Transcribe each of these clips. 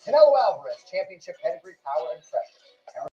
Canelo Alvarez, championship pedigree, power, and pressure.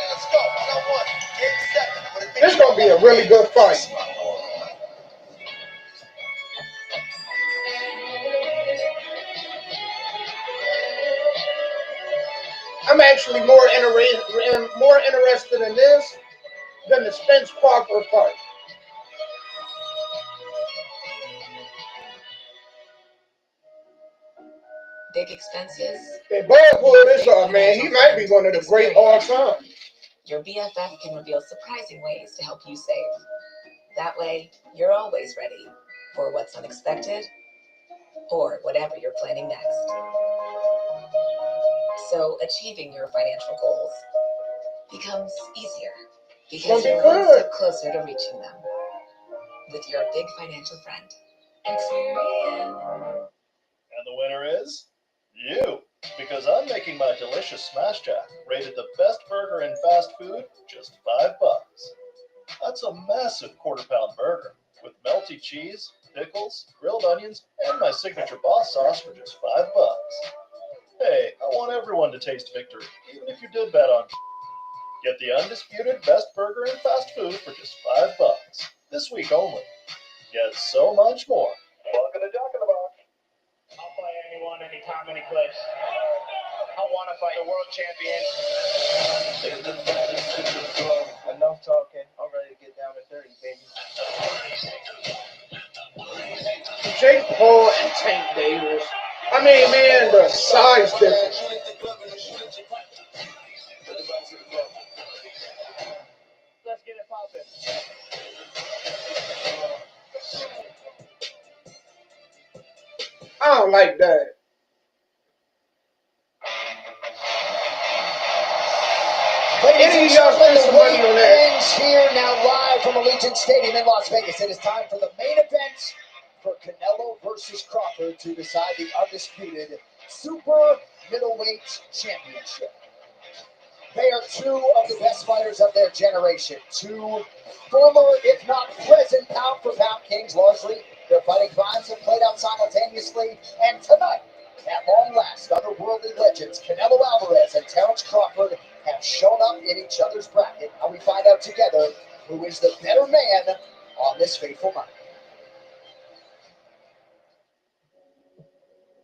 Let's go. 1-on-1. Game 7. This is going to be a really good fight. I'm actually more interested in this than the Spence Crawford fight. Big expenses. Hey, Bud pulled this off, man. He might be one of the great all time. Your BFF can reveal surprising ways to help you save. That way, you're always ready for what's unexpected or whatever you're planning next. So achieving your financial goals becomes easier because you're one step closer to reaching them with your big financial friend, Experian. And the winner is you, because I'm making my delicious Smash Jack rated the best burger in fast food, just $5. That's a massive quarter-pound burger with melty cheese, pickles, grilled onions, and my signature boss sauce for just $5. Hey, I want everyone to taste victory, even if you did bet on. Get the undisputed best burger in fast food for just $5. This week only. Get so much more. Welcome to Jack in the Box. I'll fight anyone, anytime, any place. I want to fight the world champion. Enough talking. I'm ready to get down to 30, baby. Jake Paul and Tank Davis. I mean, man, the size difference. Let's get it poppin'. I don't like that. Any of y'all spend some money on that? Ends here now live from Allegiant Stadium in Las Vegas. It is time for the main event for Canelo versus Crawford to decide the undisputed super middleweight championship. They are two of the best fighters of their generation. Two former, if not present, pound-for-pound kings, largely. Their fighting crimes have played out simultaneously. And tonight, at long last, otherworldly legends Canelo Alvarez and Terence Crawford have shown up in each other's bracket. Now we find out together who is the better man on this fateful night.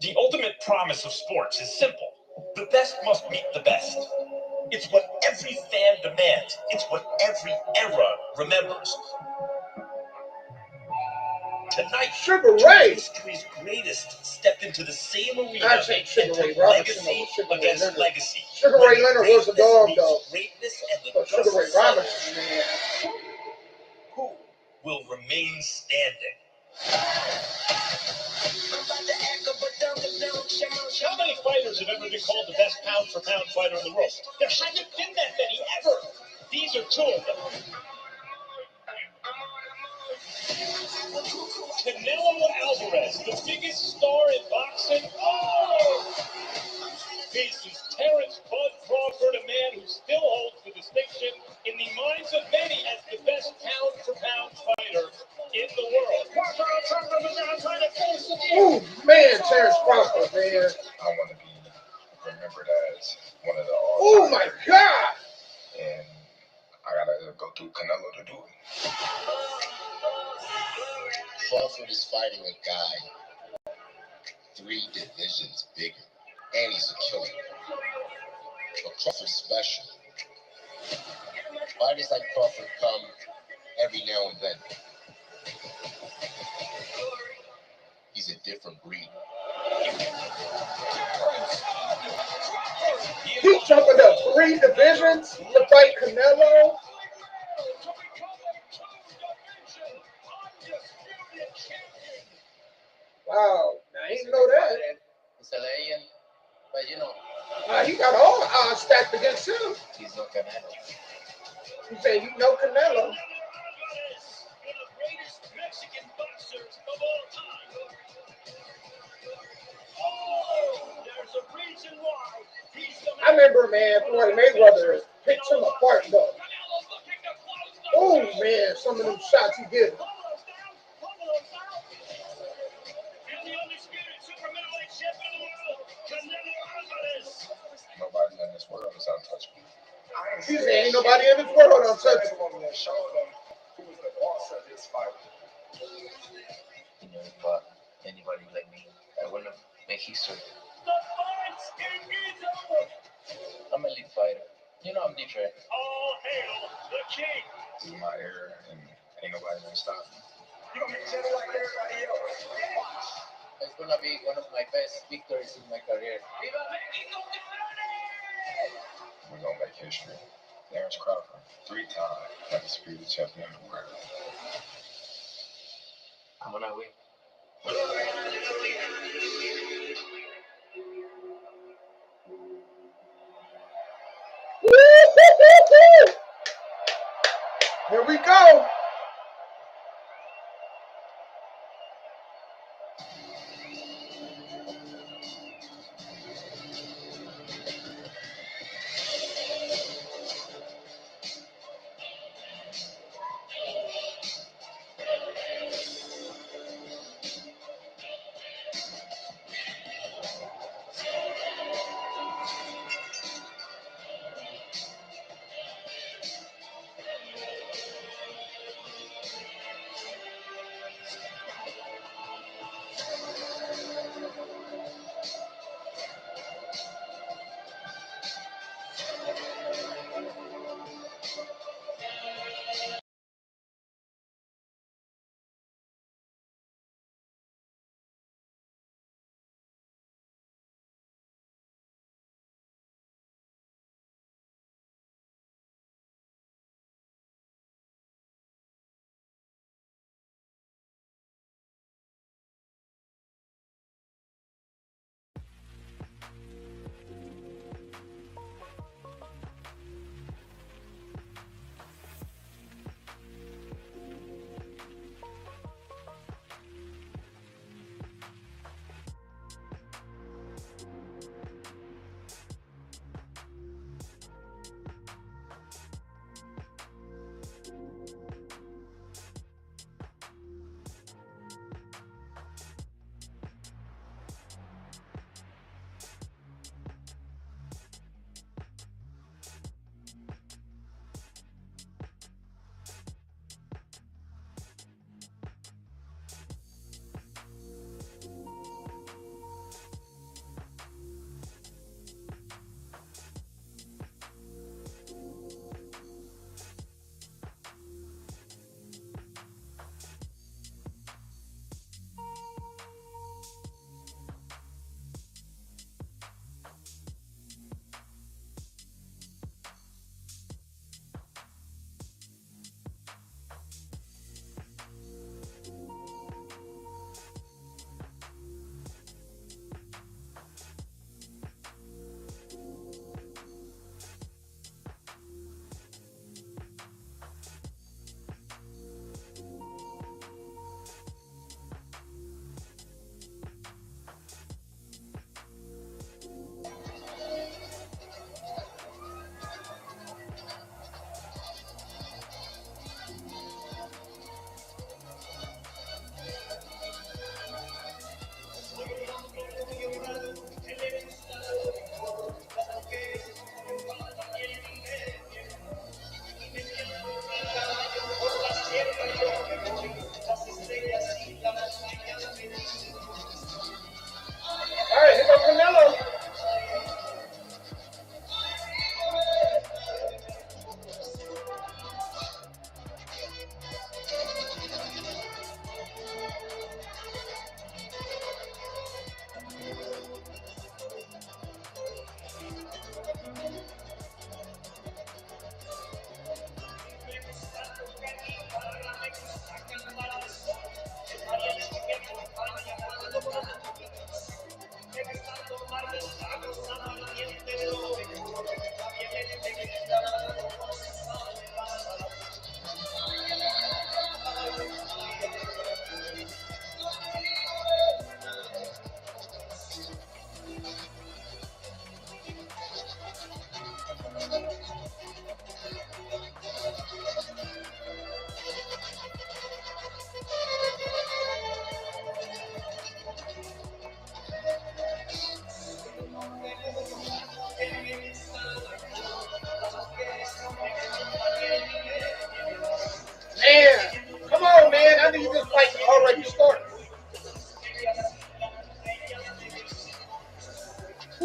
The ultimate promise of sports is simple. The best must meet the best. It's what every fan demands. It's what every era remembers. Tonight, Sugar Ray. History's greatest step into the same arena I think Sugar and Ray took Robinson legacy over Sugar Ray against Leonard. legacy. Sugar Ray Leonard was a dog, Greatness though. meets greatness and the But Sugar dust Ray settles. Robinson, man. Who will remain standing? How many fighters have ever been called the best pound-for-pound fighter in the world? There hasn't been that many ever. These are two of them. Canelo Alvarez, the biggest star in boxing, faces Terence Bud Crawford, a man who still holds the distinction in the minds of many as the best pound-for-pound fighter in the world. Ooh, man, Terence Crawford, man. I want to be remembered as one of the all. Oh, my God. And I got to go through Canelo to do it. Crawford is fighting a guy 3 divisions bigger. and he's a killer. But Crawford's special. Fighters like Crawford come every now and then. He's a different breed. He's jumping up 3 divisions to fight Canelo. Wow, I didn't know that. He's a legend, but you know, He got all the odds stacked against him. he's not Canelo. He said, you know Canelo. One of the greatest Mexican boxers of all time. Oh, there's a reason why he's the I remember, man, Floyd Mayweather picked him apart, though. Oh, man, some of them shots he did. And the undisputed super middleweight champion of the world, Canelo Alvarez. Nobody in this world is untouchable. He said, ain't nobody in this world untouchable. Who's the boss of this fight? You know, but anybody like me, I want to make history. The fight is over. I'm a elite fighter. You know, I'm different. All hail the king. This is my era, and ain't nobody gonna stop me. You gonna be gentle like everybody else. It's gonna be one of my best victories in my career. We're gonna make history. Terrence Crawford, 3-time undisputed champion of the world. I'm gonna win. Woo-hoo-hoo-hoo! Here we go.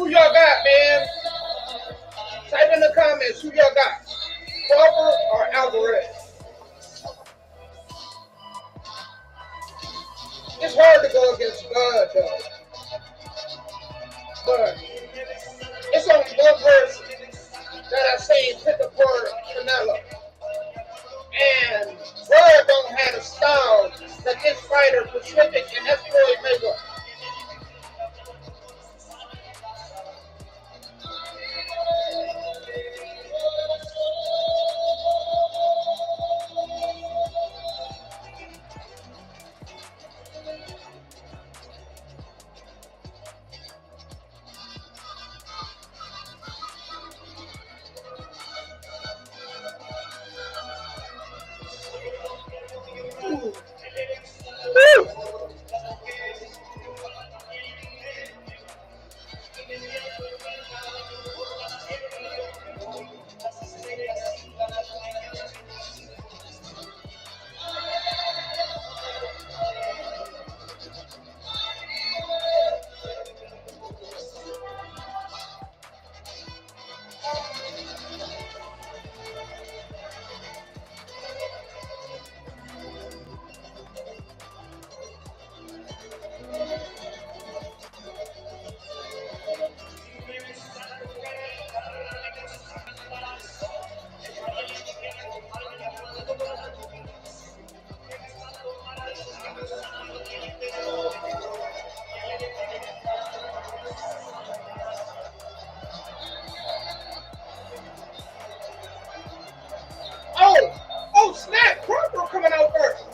Who y'all got, man? Type in the comments who y'all got. Crawford or Alvarez? It's hard to go against Bud, though. But it's only one person that I've seen pick up for Canelo. And Bud don't have a style that this fighter Pacific, and that's Floyd Mayweather. Oh, snap! Crawford coming out first.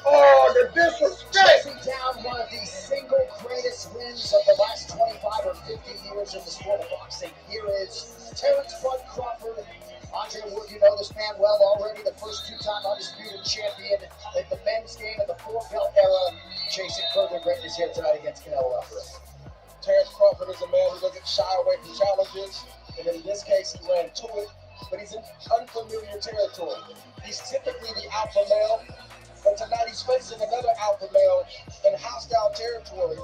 Oh, the disrespect! Chasing down one of the single greatest wins of the last 25 or 50 years in the sport of boxing. Here is Terrence Bud Crawford. Andre Wood, you know this man well already, the first two-time undisputed champion in the men's game of the four-belt era, chasing further greatness here tonight against Canelo Alvarez. Terrence Crawford is a man who doesn't shy away from challenges, and in this case, he ran to it, but he's in unfamiliar territory. He's typically the alpha male, but tonight he's facing another alpha male in hostile territory.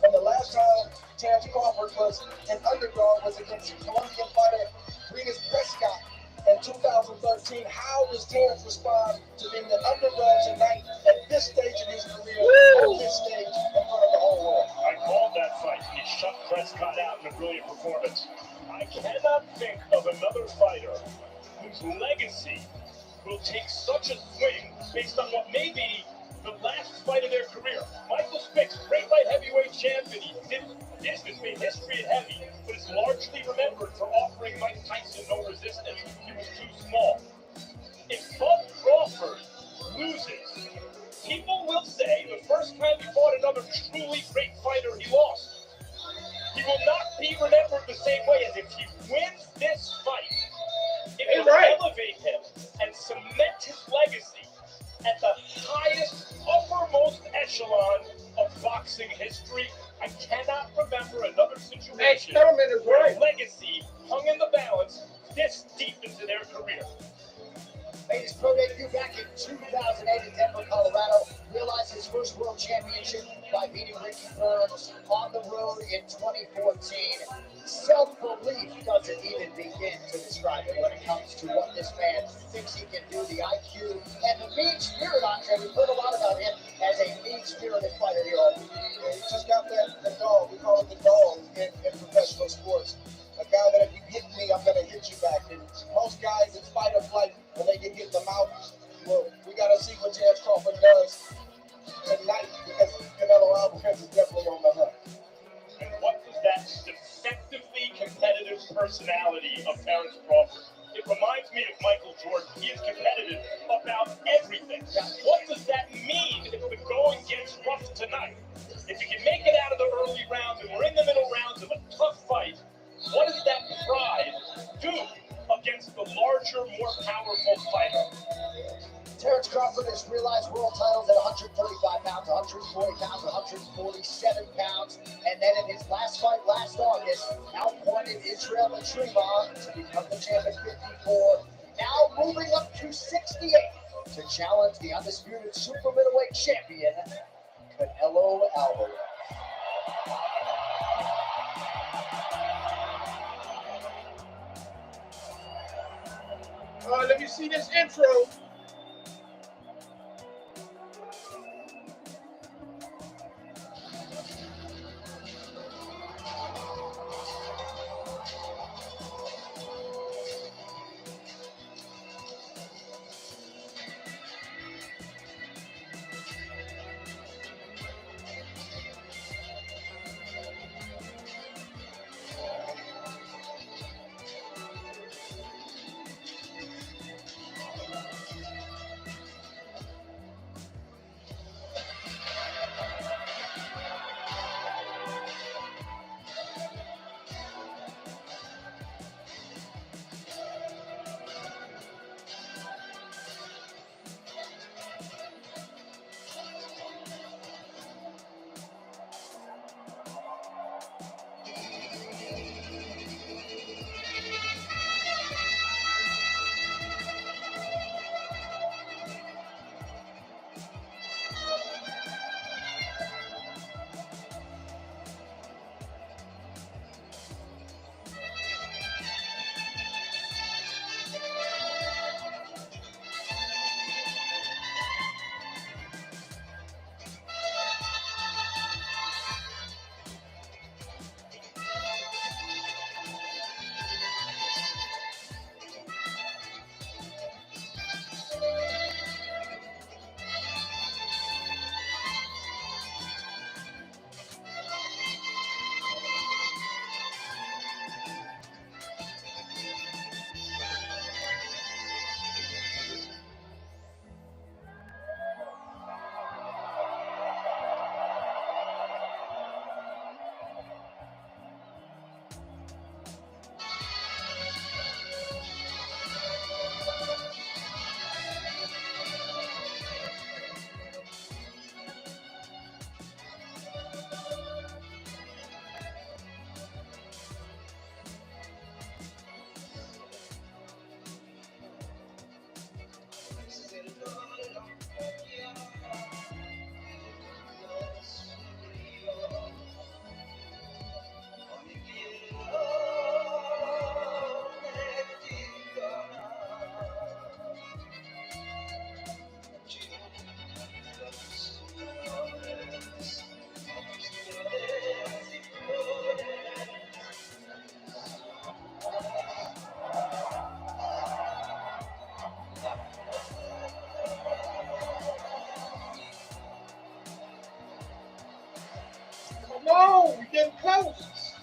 And the last time Terrence Crawford was an underdog was against Colombian fighter Regis Prescott in 2013. How does Terrence respond to being an underdog tonight at this stage in his career, on this stage in front of the whole world? I called that fight. He shut Prescott out in a brilliant performance. I cannot think of another fighter whose legacy will take such a swing based on what may be the last fight of their career. Michael Spicks, great light heavyweight champion. He did distance, made history at heavy, but is largely remembered for offering Mike Tyson no resistance. He was too small. If Bud Crawford loses, people will say the first time he fought another truly great fighter, he lost. He will not be remembered the same way as if he wins this fight. It will elevate him and cement his legacy at the highest, uppermost echelon of boxing history. I cannot remember another situation where a legacy hung in the balance this deep into their career. Made his pro debut back in 2008 in Denver, Colorado. Realized his first world championship by beating Ricky Burns on the road in 2014. Self-belief doesn't even begin to describe it when it comes to what this man thinks he can do. The IQ and the mean spirit, Andre. We've heard a lot about him as a mean-spirited fighter here all week. Yeah, he just got the dog. We call it the dog in professional sports. A guy that if you hit me, I'm going to hit you back. And most guys, in fight or flight, when they get hit in the mouth, well, we got to see what Terrence Crawford does tonight, because Canelo Alvarez is definitely on the hunt. And what does that deceptively competitive personality of Terrence Crawford? It reminds me of Michael Jordan. He is competitive about everything. What does that mean if the going gets rough tonight? If you can make it out of the early rounds and we're in the middle rounds of a tough fight, what does that pride do against the larger, more powerful fighter? Terrence Crawford has realized world titles at 135 pounds, 140 pounds, 147 pounds. And then in his last fight last August, outpointed Israel Latrima to become the champ at 54. Now moving up to 68 to challenge the undisputed super middleweight champion, Canelo Alvarez. Let me see this intro. No, we're getting close.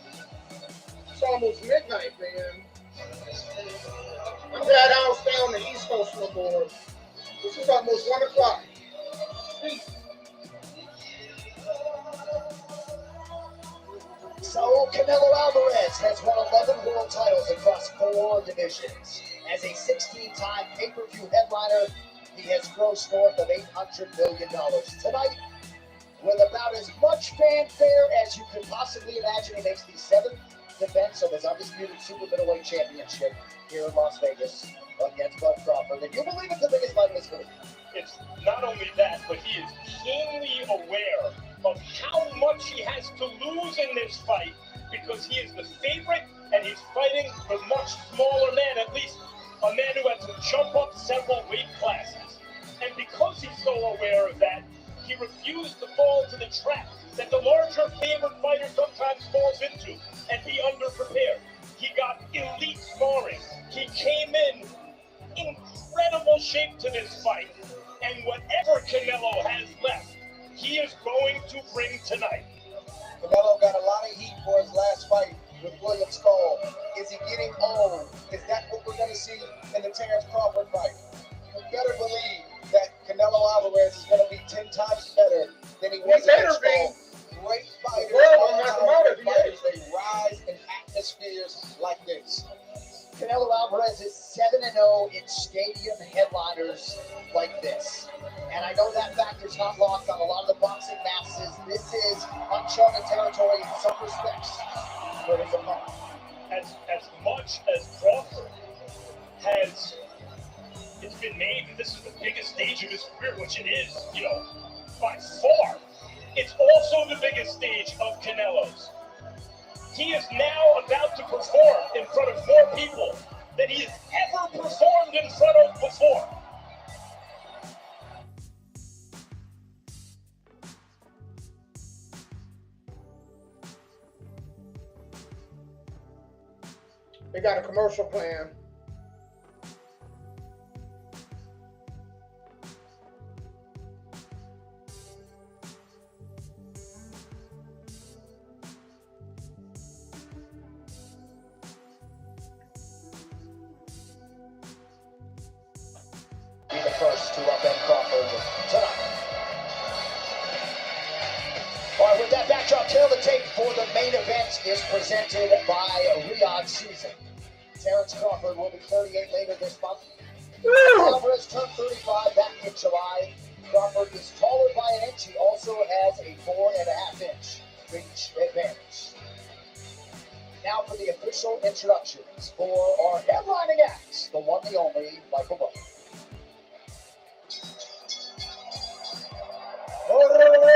It's almost midnight, man. I'm glad I don't stay on the East Coast no more. This is almost 1 o'clock. Saul Canelo Alvarez has won 11 world titles across 4 divisions. As a 16-time pay-per-view headliner, he has grossed north of $800 million. Tonight, with about as much fanfare as you could possibly imagine, he makes the 7th defense of his undisputed super middleweight championship here in Las Vegas against Bud Crawford. And you believe it's the biggest fight of his career. It's not only that, but he is keenly aware of how much he has to lose in this fight because he is the favorite and he's fighting a much smaller man, at least a man who had to jump up several weight classes. And because he's so aware of that, he refused to fall into the trap that the larger favored fighter sometimes falls into and be underprepared. He got elite sparring. He came in incredible shape to this fight. And whatever Canelo has left, he is going to bring tonight. Canelo got a lot of heat for his last fight with William Skull. Is he getting old? Is that what we're going to see in the Terrence Crawford fight? You better believe that Canelo Alvarez is going to be 10 times better than he was against Skull. Great fighters, they rise in atmospheres like this. Canelo Alvarez is 7-0 in stadium headliners like this. And I know that factor's not lost on a lot of the boxing boxing masses, this is uncharted territory in some respects for his opponent. As much as Crawford has, it's been made that this is the biggest stage of his career, which it is, by far. It's also the biggest stage of Canelo's. He is now about to perform in front of more people than he has ever performed in front of before. They got a commercial plan. Be the first to upend Crawford tonight. All right, with that backdrop, tail the tape for the main event is presented by Riyadh Season. Terrence Crawford will be 38 later this month. Alvarez turned 35 back in July. Crawford is taller by an inch. He also has a 4.5-inch reach advantage. Now for the official introductions for our headlining acts, the one, the only, Michael Butler. ¡Órale,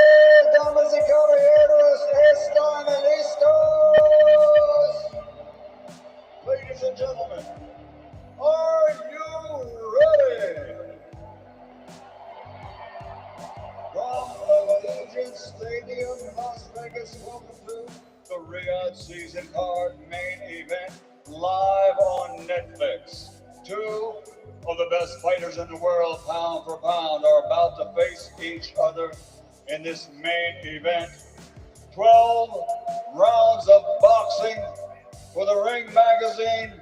damas y caballeros! ¡Están listos! Ladies and gentlemen, are you ready? From Allegiant Stadium, Las Vegas, welcome to the Riyadh Season Card main event, live on Netflix. Two of the best fighters in the world, pound for pound, are about to face each other in this main event. 12 rounds of boxing for the Ring Magazine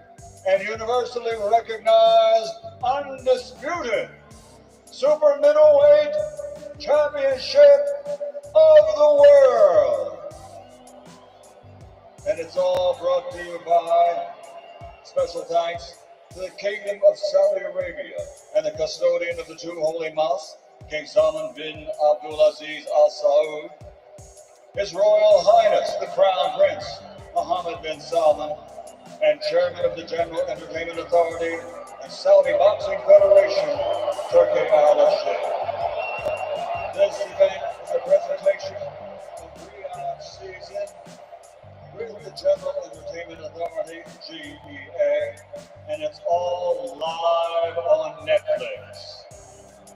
and universally recognized, undisputed super middleweight championship of the world. And it's all brought to you by special thanks to the Kingdom of Saudi Arabia and the custodian of the two holy mosques, King Salman bin Abdulaziz Al Saud, His Royal Highness the Crown Prince Mohammed bin Salman, and Chairman of the General Entertainment Authority and Saudi Boxing Federation, Turki Al-Sheikh. This event is a presentation of Riyadh Season with the General Entertainment Authority, GEA, and it's all live on Netflix.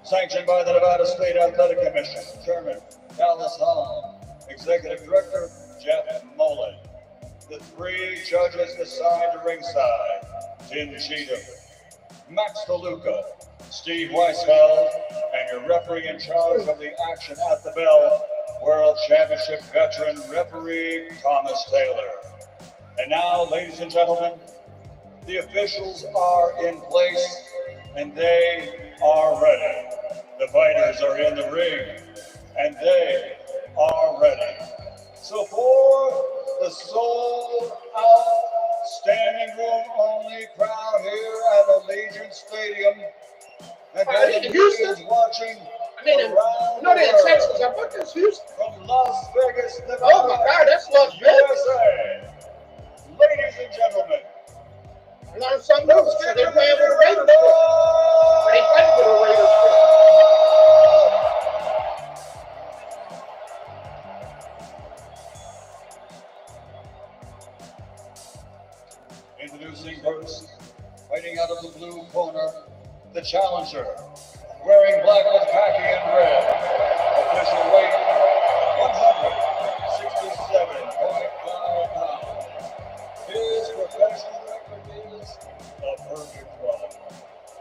Sanctioned by the Nevada State Athletic Commission, Chairman Dallas Hahn, Executive Director Jeff Mullen. The three judges assigned to ringside: Tim Cheatham, Max DeLuca, Steve Weisfeld, and your referee in charge of the action at the bell, World Championship veteran referee Thomas Taylor. And now, ladies and gentlemen, the officials are in place and they are ready. The fighters are in the ring and they are ready. So for the sold-out, standing room only crowd here at Allegiant Stadium, and in Houston? is watching around no, they're in the world. Texas. I thought that's Houston. From Las Vegas, Nevada, Oh my God, that's Las Vegas. USA. Ladies and gentlemen, I learned something new. So they're playing with the Raiders. Or they playing with the Raiders. introducing first, fighting out of the blue corner, the challenger, wearing black with khaki and red, official weight 167.5 pounds. His professional record is a perfect run.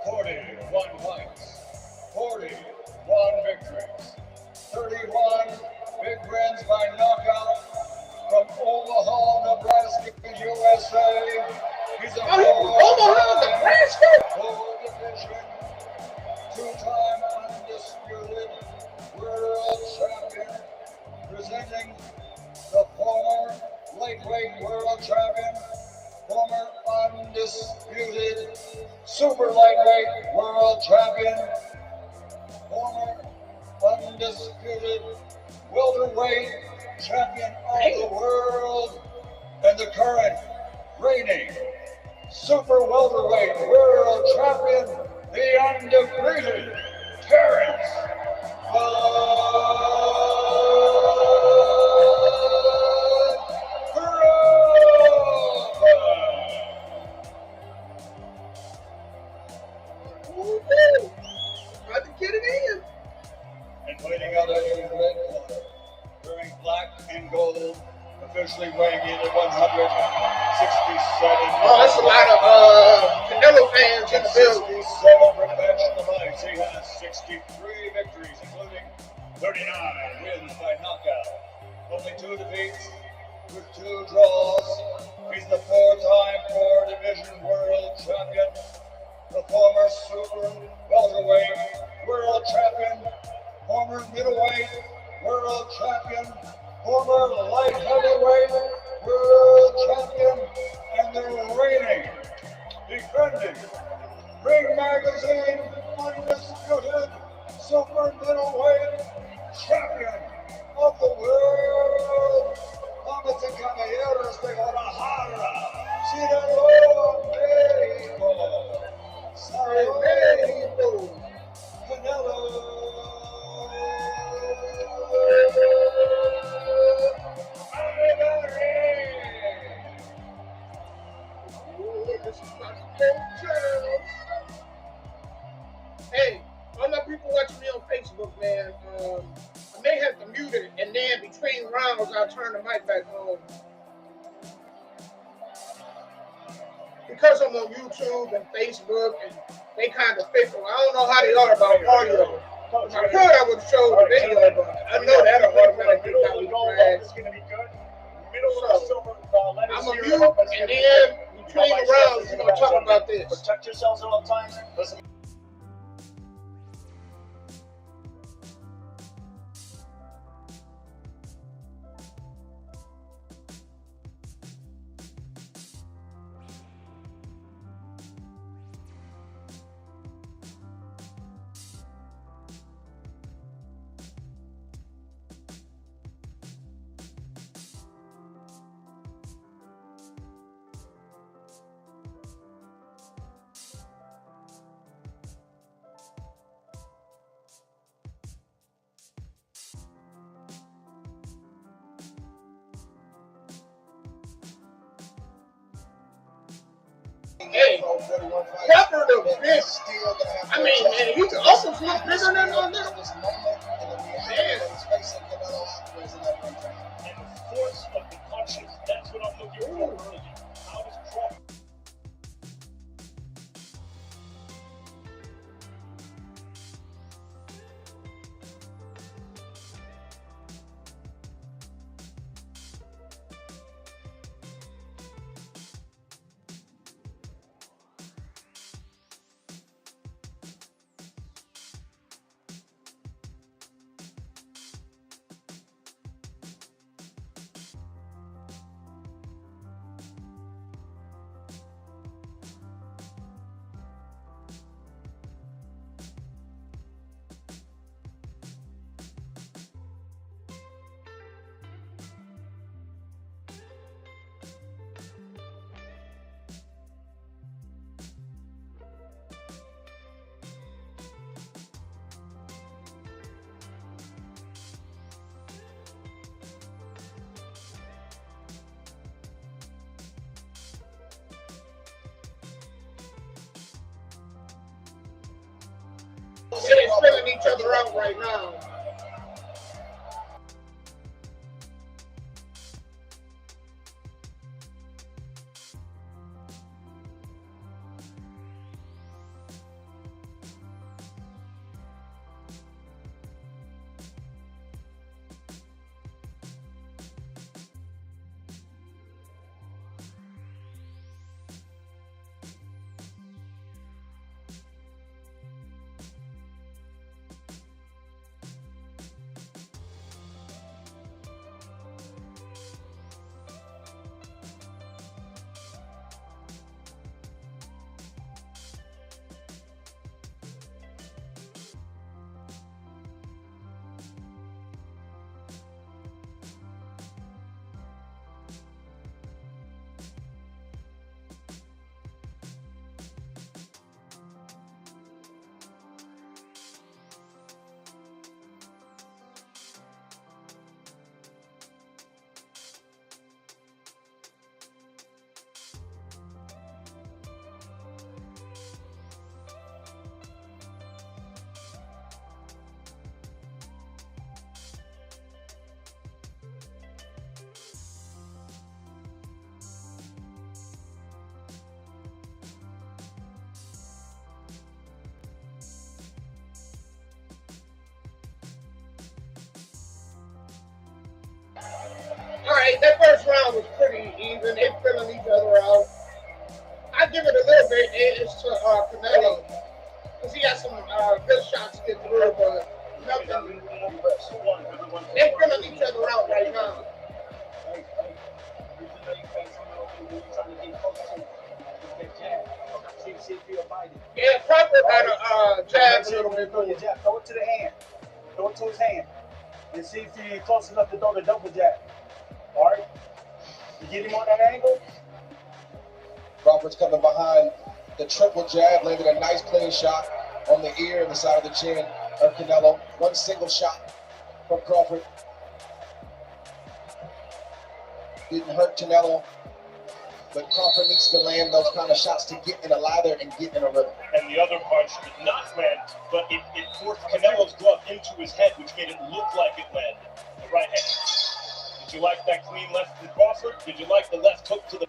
41 fights, 41 victories, 31 big wins by knockout from Omaha, Nebraska, USA. He's a Omaha, Nebraska? Full division, two-time undisputed world champion, presenting the former lightweight world champion, former undisputed super lightweight world champion, former undisputed welterweight champion of the world and the current reigning super welterweight world champion, the undefeated Terrence About to get it in. And fighting out of the red corner, wearing black and gold, officially weighing in at 167. Oh, that's a lot of Canelo fans in the building. 67 professional fights. He has 63 victories, including 39 wins by knockout. Only 2 defeats with 2 draws. He's the 4-time 4-division world champion, the former super welterweight world champion, former middleweight world champion, former light heavyweight world champion, and the reigning, defending, Ring Magazine undisputed super middleweight champion of the world. Damas y caballeros de Guadalajara, Sinaloa, México. Sorry, México. Canelo. This is about to go down. Hey, all my people watching me on Facebook, man, I may have to mute it, and then between rounds, I'll turn the mic back on. Because I'm on YouTube and Facebook, and they kind of fickle. I don't know how they are about audio. I could I would show the video, but I know that automatically got me dragged. I'm gonna mute, and then between the rounds, we're gonna talk about this. Protect yourselves at all times. Listen. Hey, Crawford looks big. I mean, man, you can almost look bigger than on this. Man. And the force of the punches, that's what I'm looking for early. How does Crawford... They're spilling each other out right now. that first round was pretty even. They filling each other out. I give it a little bit edge to Canelo because he got some good shots to get through, but nothing. They're filling each other out right now. Yeah, Crawford had a jab a little bit. Throw your jab. Throw it to the hand. Throw it to his hand. And see if he's close enough to throw the double jab. All right? You get him on that angle. Crawford's coming behind the triple jab, landed a nice clean shot on the ear and the side of the chin of Canelo. One single shot from Crawford. Didn't hurt Canelo, but Crawford needs to land those kind of shots to get in a lather and get in a rhythm. And the other punch did not land, but it forced Canelo's glove into his head, which made it look like it landed. The right hand. Did you like that clean left from Crawford? Did you like the left hook to the...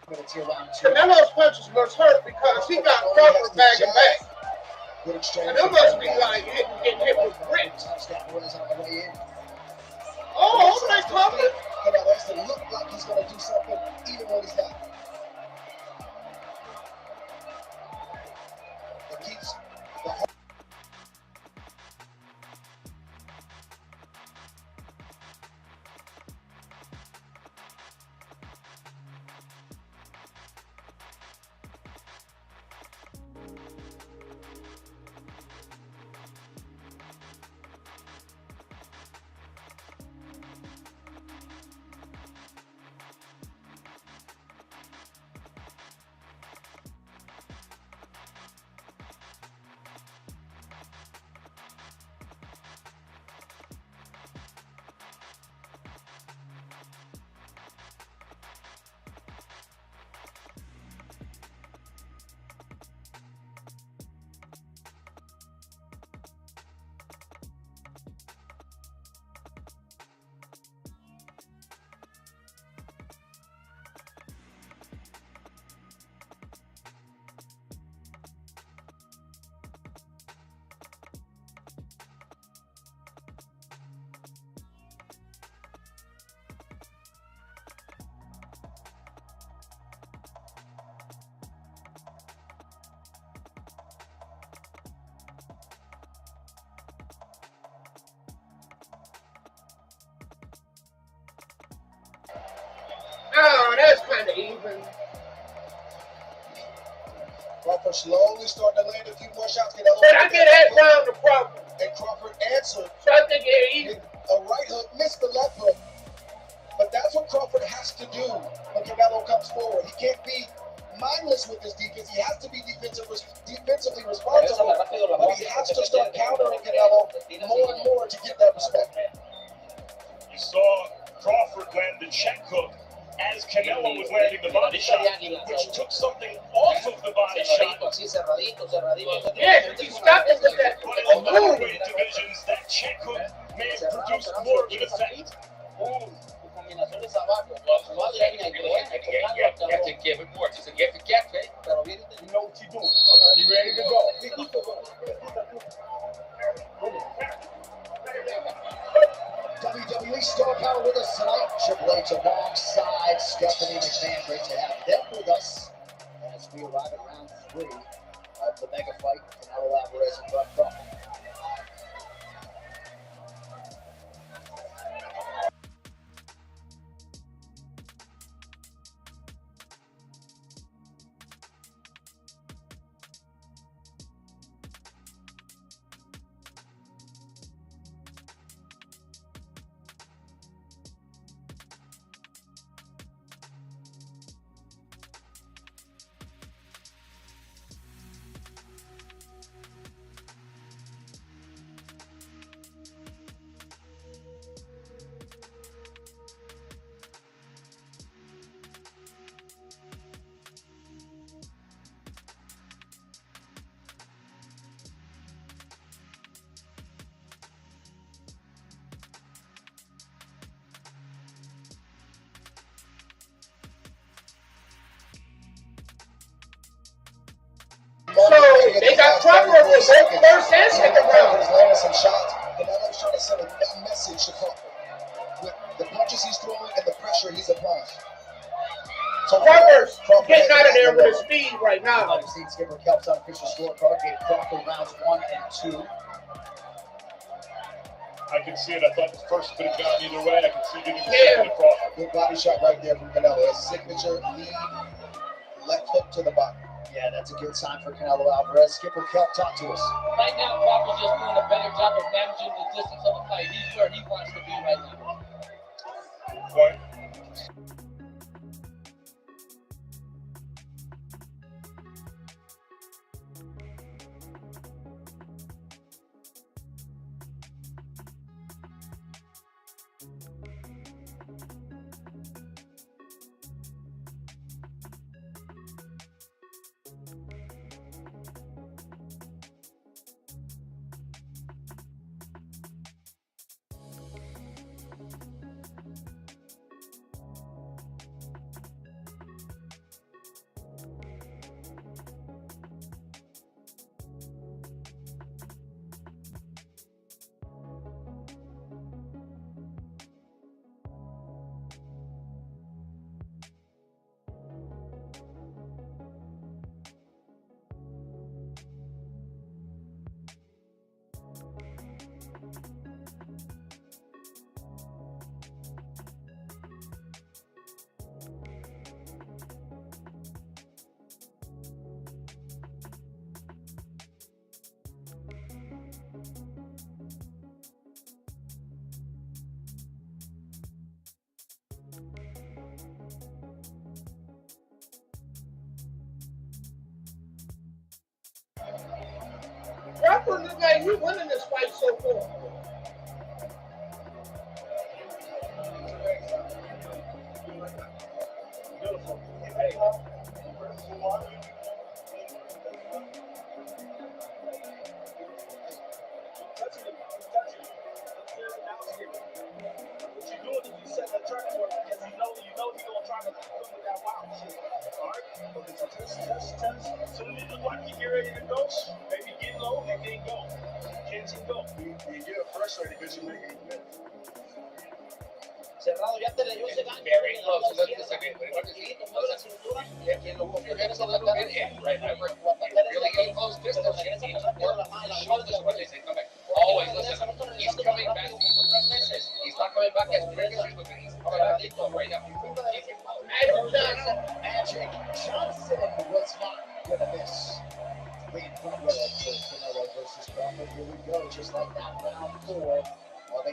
Canelo's punches must hurt because he got Crawford back and back. And it must be like getting hit with bricks. Oh, okay, Crawford. Canelo has to look like he's going to do something even when he's not. It keeps the heart. Oh, that's kind of even. Crawford slowly starting to land a few more shots. Canelo But I get that round to Crawford. And Crawford answered. So I think it's even. A right hook, missed the left hook. But that's what Crawford has to do when Canelo comes forward. He can't be mindless with his defense. He has to be defensively responsible. But he has to start countering Canelo more and more to get that respect. You saw Crawford land the check hook as Canelo was landing the body shot, which took something off of the body shot. Yes, he stopped it with that. But in the heavyweight divisions, that check hook may have produced more of an effect. You have to give it more. It's a get to get, right? You know what you're doing. You ready to go? Unleash Star Power with us tonight. Triple H alongside Stephanie McMahon. Great to have them with us as we arrive at round 3 of the mega fight. Canelo Alvarez and Bud Crawford. So they got Crawford in both first and second round. He's landing some shots. Canelo's trying to send a message to Crawford with the punches he's throwing and the pressure he's applying. So Crawford's getting out of there with his speed right now. I've seen Skipper Kelp's unofficial scorecard gave Crawford rounds 1 and 2. I can see it. I thought the first could have gone either way. I can see it even second to Crawford. Good body shot right there from Canelo. A signature lead left hook to the body. Yeah, that's a good sign for Canelo Alvarez. Skipper Kelp, talk to us. Right now, Crawford's just doing a better job of managing the distance of the fight. He's where he wants to be right now. Point. Crawford looks like he's winning this fight so far. Beautiful. Hey, what you doing is you set the track for him because you know he gonna try to come with that wild shit. Alright? Test. So when you look like you get ready to go, maybe get low and then go. Can't you go? You get frustrated because you make it good. Cerrado, ya te leyó ese gancho. Very close. Look at this again. What is it? Your hips a little bit in, right? Remember, really getting close distance. Shoulders when they say come back. Always listen. He's coming back. He's not coming back as quick as he's looking. He's coming back right now. Magic Johnson was not going to miss. Lead front row for Canelo versus Crawford. Here we go, just like that, round 4 of a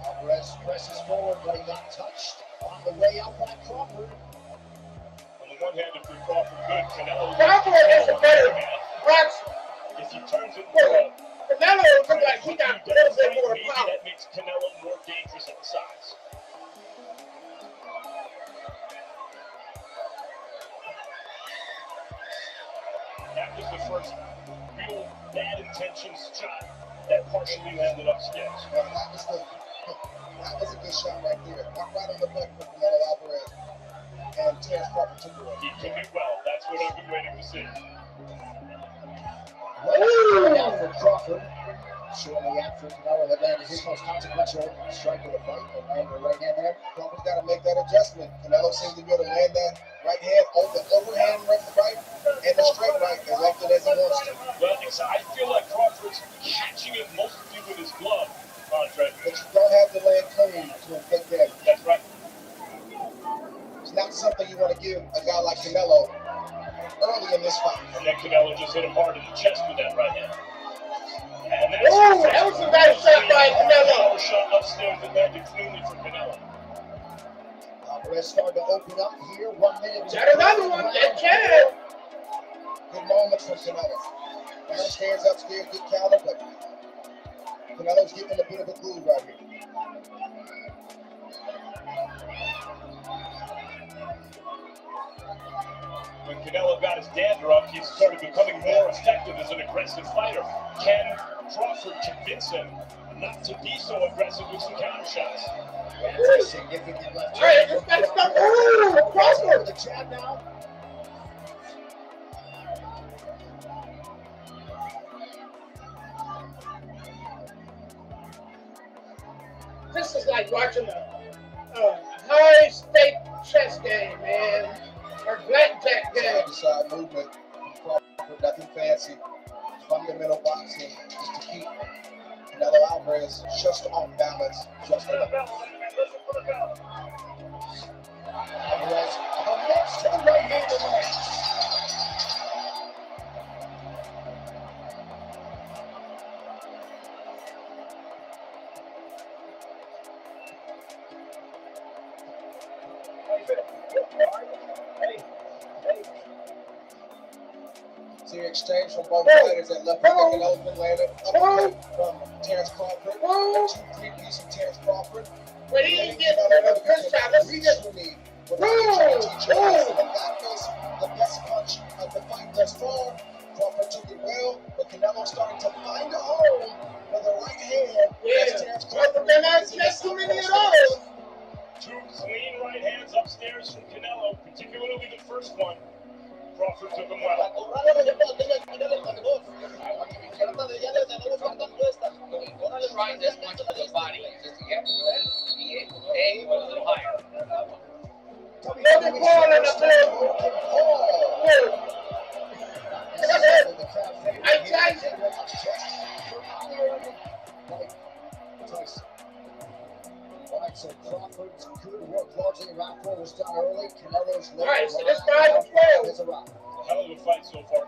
Alvarez presses forward, but he got touched on the way out by Crawford. On the one hand, if you're Crawford good, Canelo. Crawford is a better boxer. If he turns it Well, good. Canelo looks like he got a little bit more Maybe power. that makes Canelo more dangerous at the size. That was the first real bad intentions shot that partially landed upstairs. That was a good shot right there. Right on the button for Canelo Alvarez. And Terrence Crawford took it away. He took it well. That's what I've been waiting to see. Now for Crawford. Shortly after Canelo had landed his most consequential strike of the fight, and landed a right hand there. Crawford's got to make that adjustment. Canelo seems to be able to land that right hand on the overhand right and the straight right as often as he wants to. Well, I feel like Crawford's catching it mostly with his glove, Andre. But you don't have to land clean to inflict damage. That's right. It's not something you want to give a guy like Canelo early in this fight. And then Canelo just hit him hard in the chest with that right hand. And that's That was a nice shot by Canelo. Another shot upstairs that landed cleanly for Canelo. Alvarez starting to open up here. 1 minute. Got another one. That can. Good moment from Canelo. Downstairs, upstairs, good counter, but Canelo's getting a bit of a groove right here. When Canelo got his dander up, he started becoming more effective as an aggressive fighter. Can Crawford convince him not to be so aggressive with some counter shots? That's a significant left. All right, let's start. Crawford. The jab now. This is like watching a high-stake chess game, man, or blackjack game. Side-to-side movement. Crawford, nothing fancy. Fundamental boxing just to keep Canelo Alvarez just off balance. Just enough. Alvarez connects to the right hand of the leg. See the exchange from both fighters that left hook and Canelo landed uppercut from Terrence Crawford. The 2-3 piece from Terrence Crawford. But he didn't get the first shot. Let's see this. The best punch of the fight thus far. Crawford took it well, but Canelo starting to find a home for the right hand. Yeah, Crawford did not get too many of those. Two clean right hands upstairs from Canelo, particularly the first one. Crawford took him well. Trying this much to the body. Just you have to aim a little higher. Every ball in the middle. I tried it. Alright, so Crawford's good work largely around four was done early. Canelo's late. Alright, so this guy was well. Is a rock. Hell of a fight so far.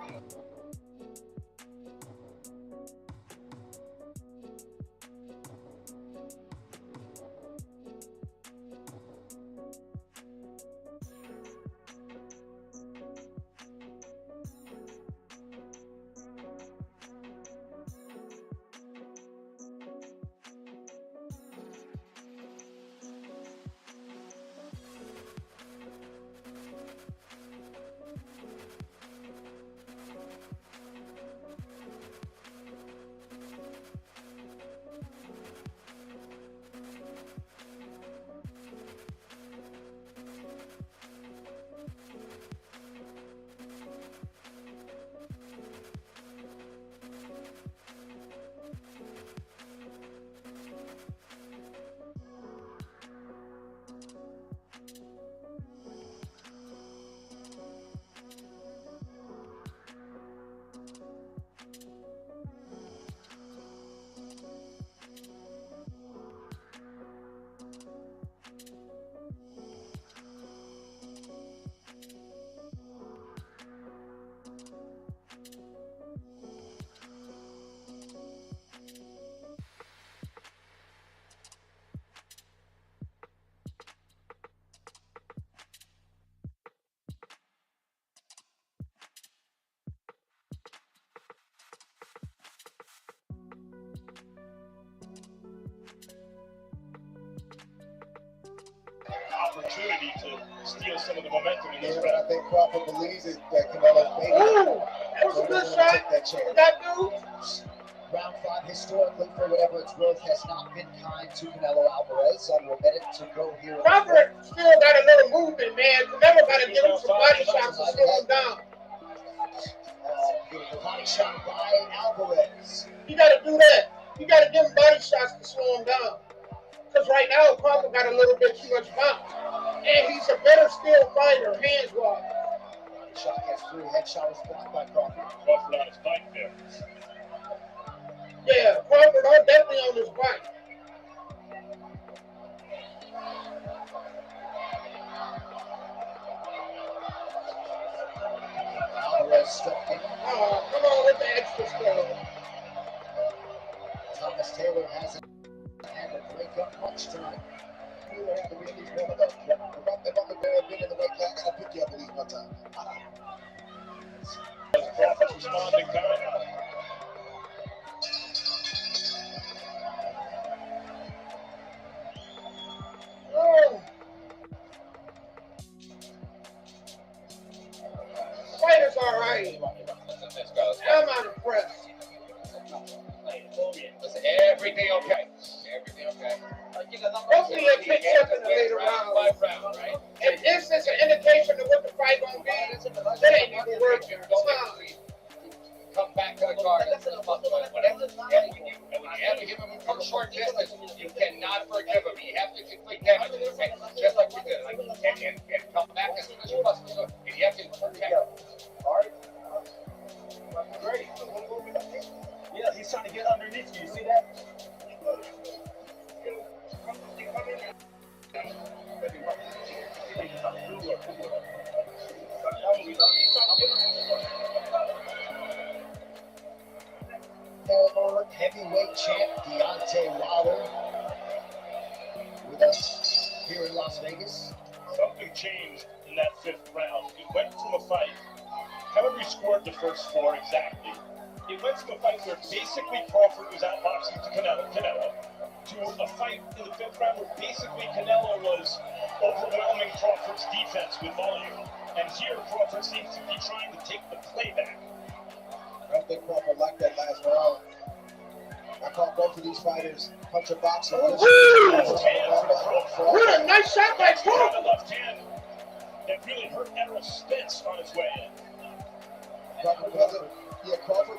feel some of the momentum in this Yeah, but I round. think Crawford believes it, that Canelo's maybe. Ooh, that was a good shot. Take that chance. With that dude. Round 5 historically, for whatever it's worth, has not been kind to Canelo Alvarez. Under a minute to go here. Crawford still got a little movement, man. Canelo got to give him some body shots to slow him down. Beautiful body shot by Alvarez. You got to do that. You got to give him body shots to slow him down. Because right now, Crawford got a little bit too much bounce. And he's a better still fighter, hands-wise. Body shot gets through. Headshot was blocked by Crawford. Crawford on his bike there. Yeah, Crawford definitely on his bike. Alvarez stepped in. Oh, come on with the extra stuff. Thomas Taylor hasn't had to break up much tonight. Taylor had to really warm it up. If I'm the bear been in the weight class, I gotta pick you up at least one time. Crawford's responding kind. Oh. Fighter's all right. Let's go. I'm not impressed. Listen, everything okay. Everything okay. Hopefully it picks up in the later round. Round, right? If this is an indication of what the fight gonna be, that ain't even worth your time. Come back to the card. Whatever. And when you have to give him from short distance, you cannot forgive him. You have to complete damage. Okay? Just like you did. And come back as soon as you possibly can. And you have to protect. Great. Yeah, he's trying to get underneath you. You see that? Former heavyweight champ Deontay Wilder with us here in Las Vegas. Something changed in that 5th round. It went from a fight, however he scored the first 4 exactly, it went from a fight where basically Crawford was outboxing to Canelo, to a fight in the 5th round where basically Canelo was overwhelming Crawford's defense with volume. And here Crawford seems to be trying to take the play back. I don't think Crawford liked that last round. I caught both of these fighters punch a box. What a nice shot by Crawford. Left hand that really hurt Errol Spence on his way in. Crawford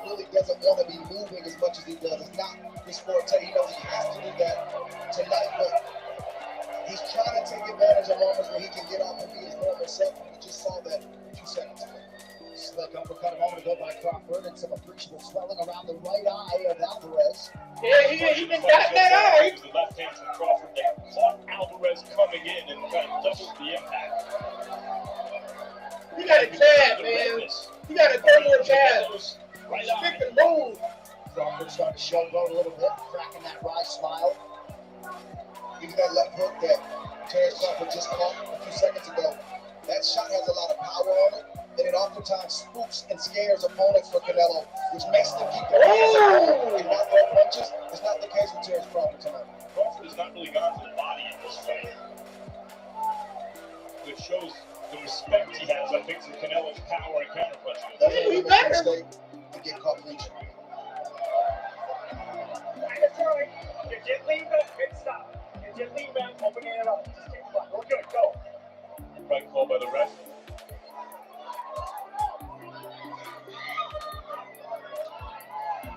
really doesn't want to be moving as much as he does. It's not his forte. He knows he has to do that tonight, but he's trying to take advantage of moments where he can get off and be his normal self. We just saw that 2 seconds ago. Slick uppercut a moment ago by Crawford and some appreciable swelling around the right eye of Alvarez. Yeah, he been got that eye. The left hand from Crawford that caught Alvarez coming in and kind of doubled the impact. You got a jab, man. You got to throw your jab. Stick and move. Crawford starting to showboat a little bit, cracking that wry smile. Even that left hook that Terrence Crawford just caught a few seconds ago, that shot has a lot of power on it, and it oftentimes spooks and scares opponents for Canelo, which makes them keep their hands up and not throw punches. It's not the case with Terrence Crawford tonight. Crawford has not really gone for the body in this fight, which shows the respect he has, I think, for Canelo's power and counterpunching. That's a mistake to get caught reaching. You get lean back, good stop. You get lean back, opening it up. Just keep flying. We're good, go. Right call by the ref.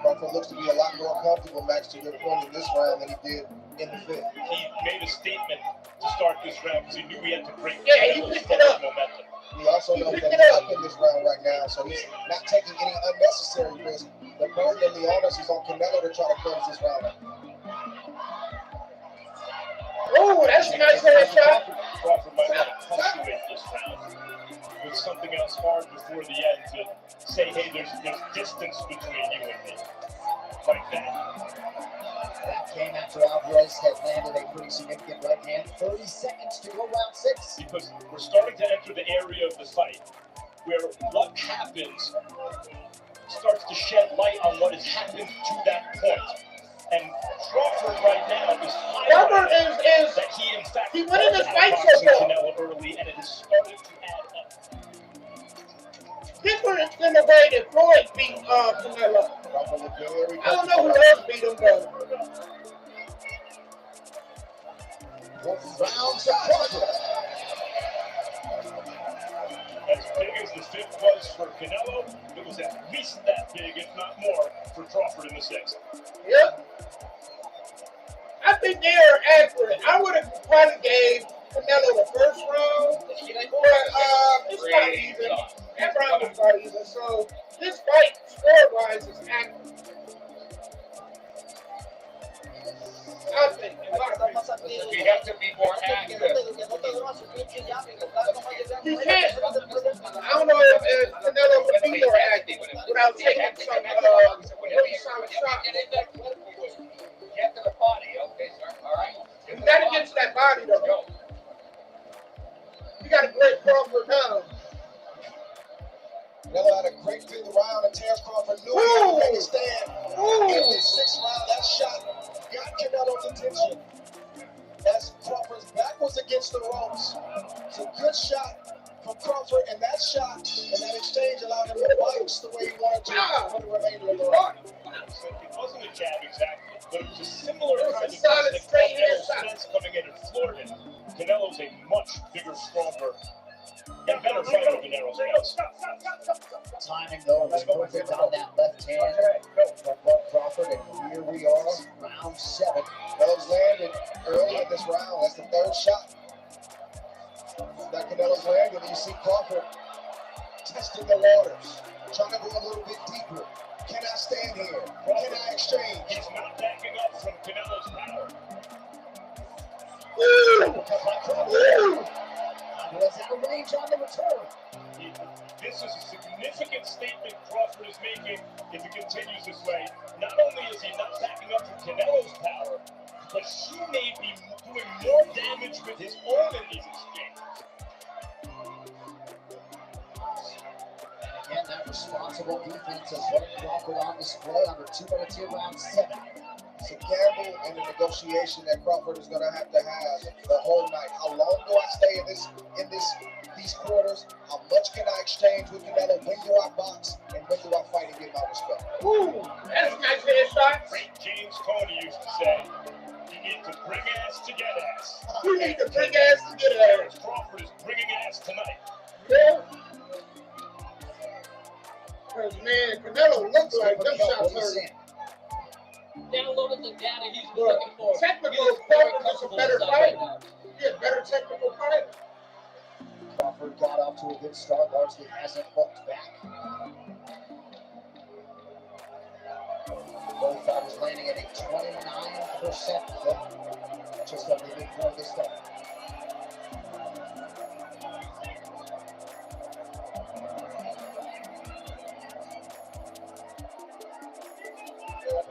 Crawford looks to be a lot more comfortable, Max, to your point, in this round than he did in the 5th. He made a statement to start this round because he knew he had to break Canelo's forward momentum. We also know that he's up in this round right now, so he's not taking any unnecessary risk. The burden and the onus is on Canelo to try to close this round out. Oh, that's a nice little shot. Crawford might want to punctuate this round with something else hard before the end to say, hey, there's distance between you and me. Like that. That came after Alvarez had landed a pretty significant right hand. 30 seconds to go round 6. Because we're starting to enter the area of the fight where what happens starts to shed light on what has happened to that point. And Crawford right now is high Crawford is that he in fact he winning this was fight so outboxing far. Canelo early, and it has started to add up. different than the way that Floyd beat Canelo. I don't know who else beat him though. Rounds of Crawford. As big as the fifth was for Canelo, it was at least that big, if not more, for Crawford in the sixth. Yep. I think they are accurate. I would have probably gave Canelo the first round, but it's not even. That round was not even. So this fight, score-wise, is accurate. I think. We have to be more active. You can't. I don't know if Canelo would be more active without taking some really solid shots. Get to the body, okay, sir. All right. You gotta get to that body though. You gotta break Crawford down. Canelo had a great fifth round, and Terence Crawford knew he had to make a stand. In the sixth round, that shot got Canelo's attention. As Crawford's back was against the ropes. It's a good shot from Crawford, and that shot and that exchange allowed him to box the way he wanted to for the remainder of the round. So it wasn't a jab exactly, but it was a similar kind of solid straight hand shot. Spence coming in and floored it. Canelo's a much bigger, stronger, and better fighter than Errol Spence. Timing though was perfect on that left hand from Bud Crawford, and here we are, round 7. Canelo's landed early in this round. That's the third shot that Canelo's landed. And you see Crawford testing the waters, trying to go a little bit deeper. Can I stand here? Can I exchange? He's not backing up from Canelo's power. Was out of range on the return. This is a significant statement Crawford is making if he continues this way. Not only is he not backing up from Canelo's power, but he may be doing more damage with his own in these exchanges. And again, that responsible defense of Bud Crawford on display on the 2 minutes here, round 7. It's a gamble and a negotiation that Crawford is going to have the whole night. How long do I stay in these quarters? How much can I exchange with Canelo? When do I box? And when do I fight and get my respect? Ooh, that's a nice headshot. Great James Coney used to say, you need to bring ass to get ass. You need to bring ass to get ass. Terence Crawford is bringing ass tonight. Yeah. Because, man, Canelo looks like them shots hurt. Downloaded the data he's looking for. Technical Crawford is a better fighter. He's a better technical fighter. Crawford got off to a good start, largely hasn't looked back. Both fighters landing at a 29% clip, just under the midpoint of this fight.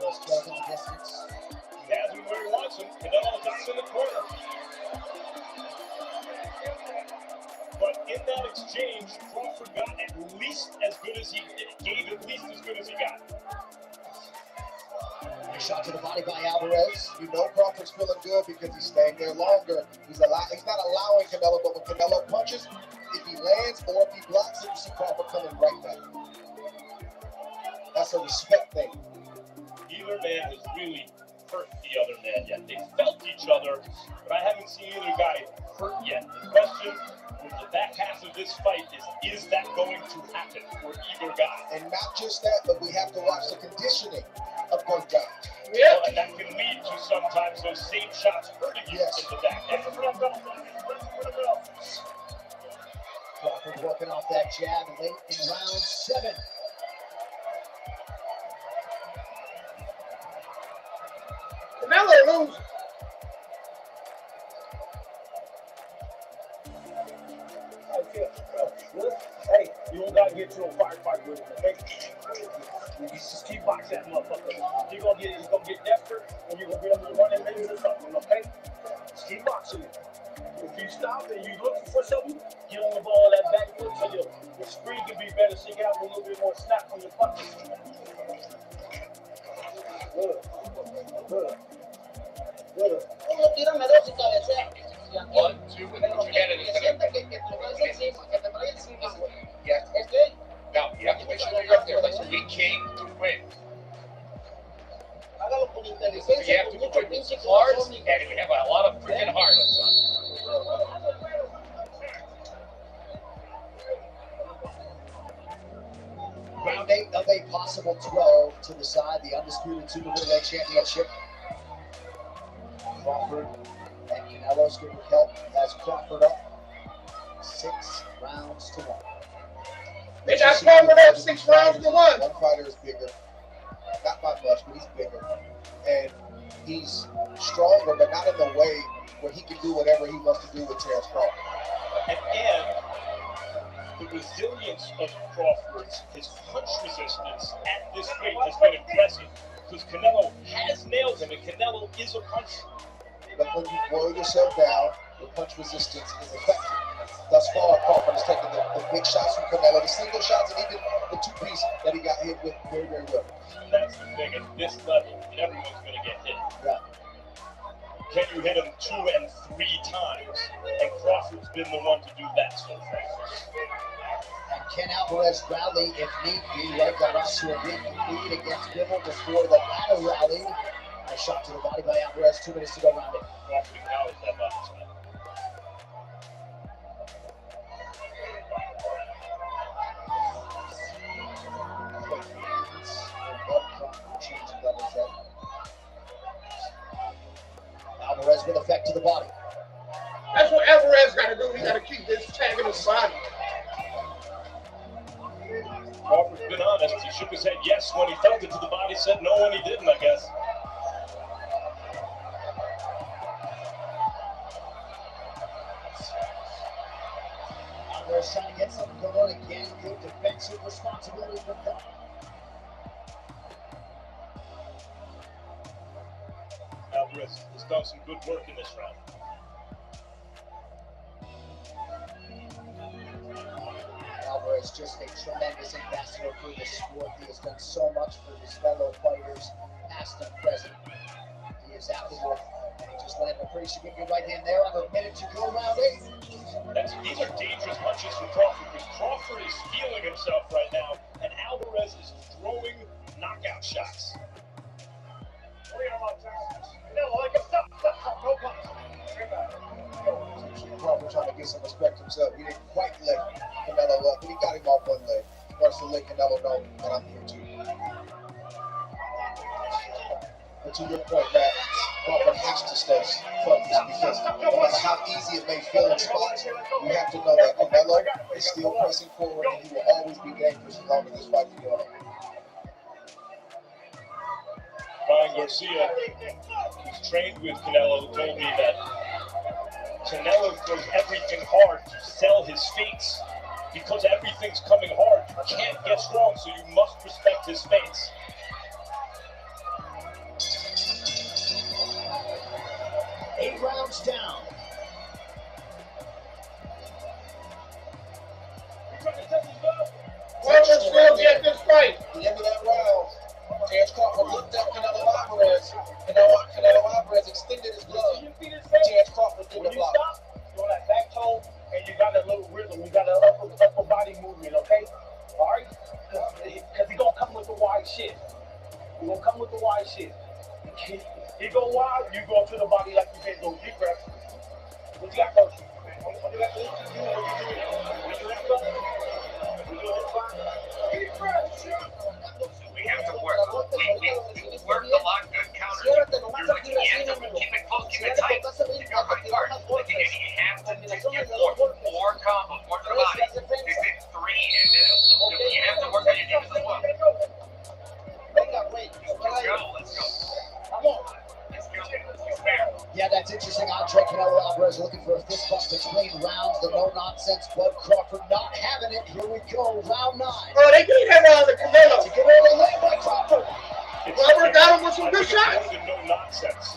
Close in the distance. He has him where he wants him. Canelo's down in the corner. But in that exchange, Crawford got at least as good as he gave, at least as good as he got. Nice shot to the body by Alvarez. You know Crawford's feeling good because he's staying there longer. He's not allowing Canelo, but when Canelo punches, if he lands or if he blocks it, you see Crawford coming right back. That's a respect thing. Neither man has really hurt the other man yet. They felt each other, but I haven't seen either guy hurt yet. The question with the back half of this fight is that going to happen for either guy? And not just that, but we have to watch the conditioning of both guys. Yeah. And that can lead to sometimes those same shots hurting you Yes. in the back half. Crawford working off that jab late in round 7. Canelo loses. Hey, you don't gotta get to a fight with him, okay? You just keep boxing that motherfucker. He's gonna get desperate, and you're gonna be able to run him into something, okay? Just keep boxing him. If you stop and you looking for something, get on the ball that back foot so your speed can be better, so you can have a little bit more snap from your punches. Good. lo tiran medio sin cabecea. 1, 2, and then Pero forget it. que siente que te traes encima, que te traes encima, güey. Yeah. Este, Now, you have to make sure you're up there. Listen, we came to win. hágalo con So you inteligencia, have con to mucho put pinche hearts, corazón. and we have a lot of freaking heart, son. Round 8 of a possible 12 to decide the undisputed Super Middleweight Championship. Crawford and Canelo Skipper Kelp has Crawford up 6 rounds to 1. They got Crawford up 6 rounds to 1. One fighter is bigger. Not by much, but he's bigger. And he's stronger, but not in the way where he can do whatever he wants to do with Terrence Crawford. And the resilience of Crawford, his punch resistance at this weight has been impressive. Because Canelo has nailed him, and Canelo is a puncher. But when you boil yourself down, the punch resistance is effective. Thus far, Crawford has taken the big shots from Canelo, the single shots, and even the two-piece that he got hit with very, very well. That's the thing. At this level, everyone's going to get hit. Yeah. Can you hit him 2 and 3 times? And Crawford's been the one to do that so far. And can Alvarez rally if need be? Right got off to a big lead against Bivol before the latter rally. Nice shot to the body by Alvarez. 2 minutes to go round it. Crawford acknowledged that by his man. Alvarez with effect to the body. That's what Alvarez got to do. He got to keep this tag in his body. Crawford's been honest. He shook his head yes when he felt it to the body, said no when he didn't, I guess. Alvarez trying to get something going again. Good defensive responsibility for them. Alvarez has done some good work in this round. Alvarez just a tremendous ambassador for the sport. He has done so much for his fellow fighters, past and present. He is affable, and he just landed a pretty significant right hand there on a minute to go, round 8. These are dangerous punches for Crawford because Crawford is feeling himself right now, and Alvarez is throwing knockout shots. Crawford trying to get some respect himself. He didn't quite let Canelo up, but he got him off one leg. Wants to let Canelo know that I'm here too. But to your point, Matt, Crawford has to stay focused because no matter how easy it may feel in spots, you have to know that Canelo is still pressing forward and he will always be dangerous as long as this fight is going on. Ryan Garcia, who's trained with Canelo, told me that Canelo throws everything hard to sell his face. Because everything's coming hard, you can't get strong, so you must respect his face. Eight rounds down. Crawford still get this fight. At the end of that round, Terrence Crawford looked at Canelo Alvarez. Canelo Alvarez extended his glove. Terrence Crawford did When the you block. stop, you on that back toe, and you got a little rhythm, you got an upper body movement, okay? All right? Because he gonna come with the wide shit. He gonna come with the wide shit. He go wide, you go to the body like you did those deep breaths. What you got, coach? What you got, coach? What you got, coach? Deep breaths. We have to work. We worked a lot of good counters. You're like, you have to keep it close, keep it tight. If you're right guard, like, you have to get more combos, more to the body. If it's 3 and then you have to work on your defense as well. Let's go. Come on. Let's go. It's fair. Yeah, that's interesting. Andre Canelo Alvarez looking for a fist bump between rounds. The no-nonsense Bud Crawford not having it. Here we go, round 9. Oh, they did have on the Canelo. To get over the leg by Crawford. Crawford got him with some good shots. It's no nonsense.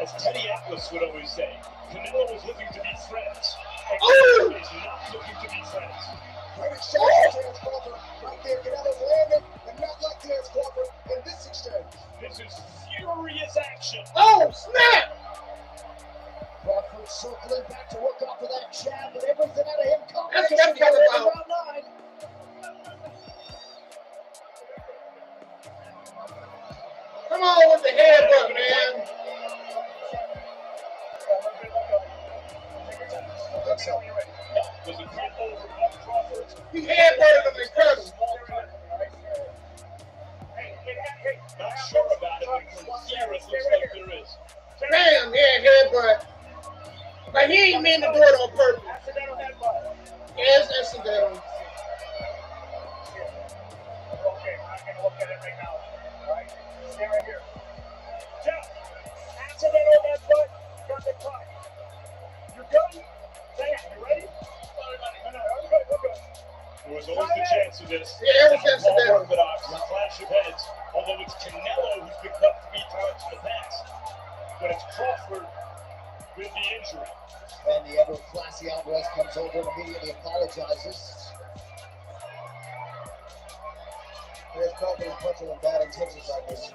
As Teddy Atlas would always say, Canelo is looking to be friends. And Canelo is not looking to be friends. Great shot from Terrence Crawford. Right there, Canelo's landed, and not like Terrence Crawford in this exchange. This is furious action. Oh, snap! circling back to work off of that jab, but everything out of him comes. That's what I'm talking about. Round 9. Come on with the headbutt, man. Was it cut over by Crawford? He headbutted him and cut him. Not sure about it, but from here it looks like there is. Damn, yeah, headbutt. But he ain't mean to do it on purpose. Yeah, it's accidental. Okay, I'm gonna look at it right now. All right, stay right here. Jeff, accidental headbutt, got the cut. You good? Say it. You ready? No, we're good. There was always the chance of this. Yeah, it was accidental. Orthodox, a clash of heads. Although it's Canelo who's been cut 3 times in the past. But it's Crawford with the injury. And the ever classy Alvarez comes over and immediately apologizes. There's Crawford punching with bad intentions like this.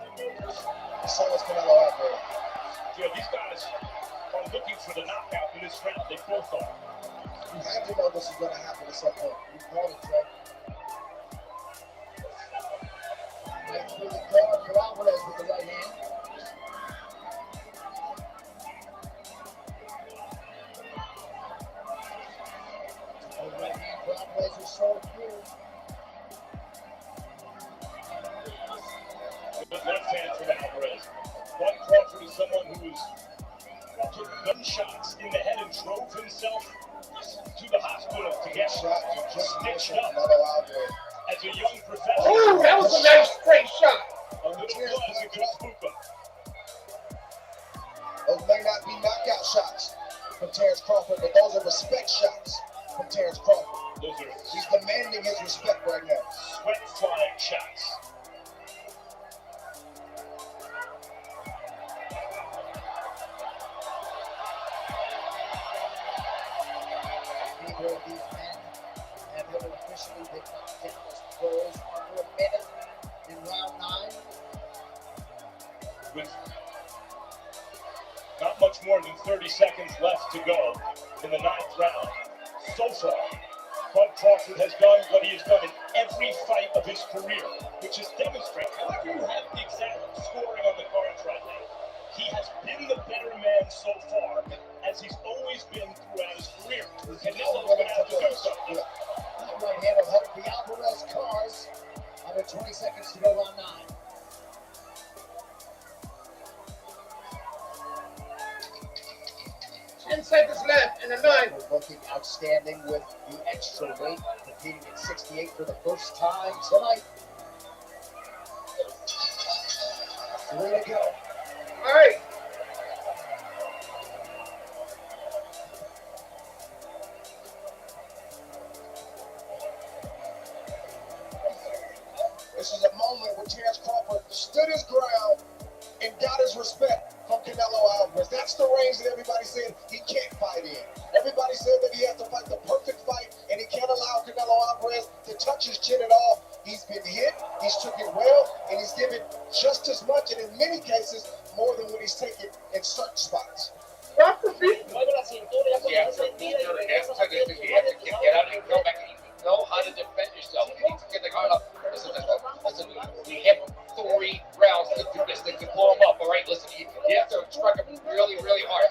So is Canelo Alvarez. Yeah, these guys are looking for the knockout in this round. They both are. You have to know this is going to happen at some point. You called it, Trey. Right through the corner for Alvarez with the right hand. The right hand for Alvarez is short through. Good left hand from Alvarez. Bud Crawford is someone who took gunshots in the head and drove himself to the hospital to get stitched up as a young professional. Ooh, that was a nice straight shot. A little buzz and could spook him. Those may not be knockout shots from Terrence Crawford, but those are respect shots from Terrence Crawford. Those are He's demanding his respect right now. sweat flying shots. Neither of these men have ever officially been knocked down as pros under a minute in round 9. With not much more than 30 seconds left to go in the 9th round. So far, Bud Crawford has done what he has done in every fight of his career, which is demonstrate, however you have the exact scoring on the cards right now, he has been the better man so far, as he's always been throughout his career. Canelo's going to have to do something. That right hand will help the Alvarez cars. Under 20 seconds to go, round 9. 10 seconds left in the 9th. We're looking outstanding with the extra weight, competing at 68 for the first time tonight. 3 to go. All right. This is a moment where Terrence Crawford stood his ground and got his respect from Canelo Alvarez. That's the range that everybody said he can't fight in. Everybody said that he has to fight the perfect fight and he can't allow Canelo Alvarez to touch his chin at all. He's been hit, he's took it well, and he's given just as much, and in many cases, more than what he's taken in certain spots. Crawford beat him. Mueve la cintura, ya cuando se retira y regresa a You have to get out and come back and know how to defend yourself. You need to get the guard up. Listen, we have 3 rounds to do this. They can blow him up. All right, listen, you have to strike him really, really hard.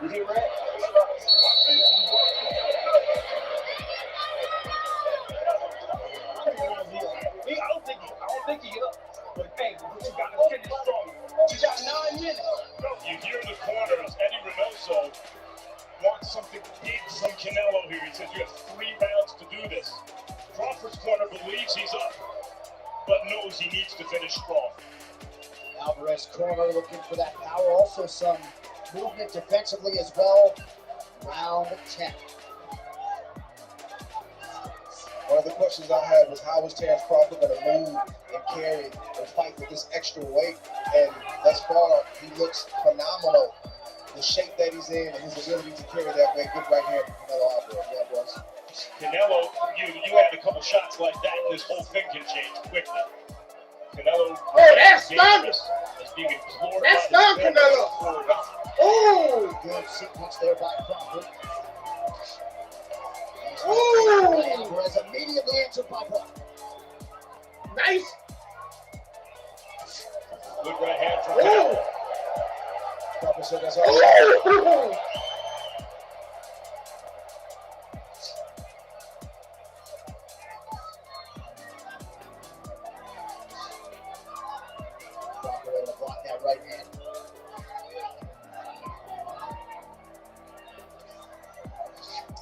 You hear that? I don't think he up. But hey, what you got to finish strong. You got 9 minutes. You hear the corners, Eddie Reynoso wants something big from Canelo here. He says you have 3 rounds to do this. Crawford's corner believes he's up, but knows he needs to finish strong. Alvarez corner looking for that power. Also some movement defensively as well. Round 10. One of the questions I had was how was Terrence Crawford going to move and carry and fight with this extra weight? And thus far, he looks phenomenal. The shape that he's in and his ability to carry that weight. Good right here from Canelo Alvarez. Yeah, boys. Canelo, you had a couple shots like that, and this whole thing can change quickly. Canelo, Oh, that's dangerous. As being implored That's by done, his fans Canelo. for Oh! Good sequence there by Crawford. Ooh. Alvarez immediately answered by Brock. Nice. good right hand from Ooh. Canelo. Crawford said that's all right. Ooh. Crawford able to block that right hand.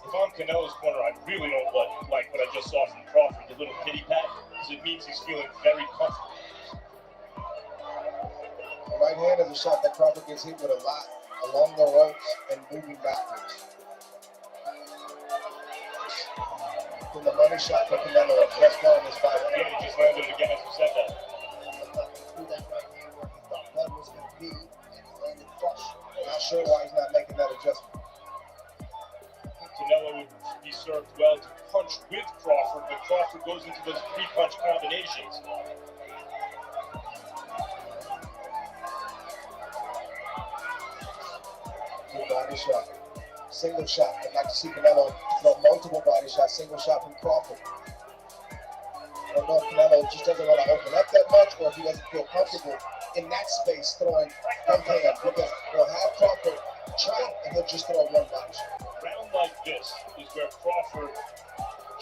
If I'm Canelo's corner, I really don't like what I just saw from Crawford, the little pity pat, because it means he's feeling very comfortable. The right hand is a shot that Crawford gets hit with a lot along the ropes and moving backwards. Then the money shot for Canelo just far in this fight. Yeah, he just landed it again as you said that. Threw that right hand where he thought Bud was going to be, and he landed flush. Not sure why he's not making that adjustment. Canelo would be served well to punch with Crawford when Crawford goes into those three-punch combinations. Good body shot. Single shot. I'd like to see Canelo throw multiple body shots. Single shot from Crawford. I don't know if Canelo just doesn't want to open up that much or if he doesn't feel comfortable in that space throwing one hand because he'll have Crawford trap and he'll just throw one body shot. A round like this is where Crawford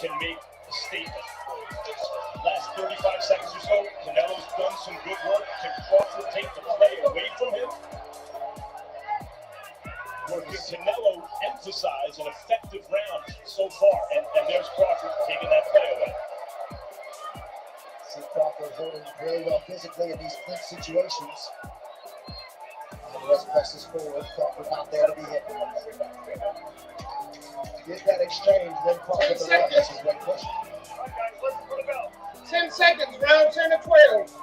can make a statement. Last 35 seconds or so, Canelo's done some good work. Can Crawford take the play away from him? Or can Canelo emphasize an effective round so far? And there's Crawford taking that play away. See Crawford holding very well physically in these clinch situations. Alvarez presses forward. Crawford not there to be hit. Get that exchange, then Crawford the run. That's a great question. 10 seconds, round 10 to 12.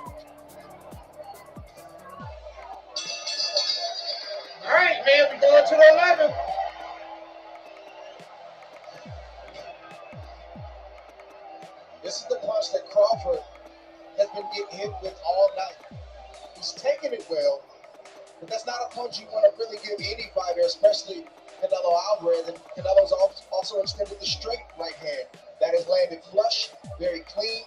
All right, man, we're going to the 11th. This is the punch that Crawford has been getting hit with all night. He's taking it well, but that's not a punch you want to really give any fighter, especially Canelo Alvarez. And Canelo's also extended the straight right hand. That has landed flush, very clean.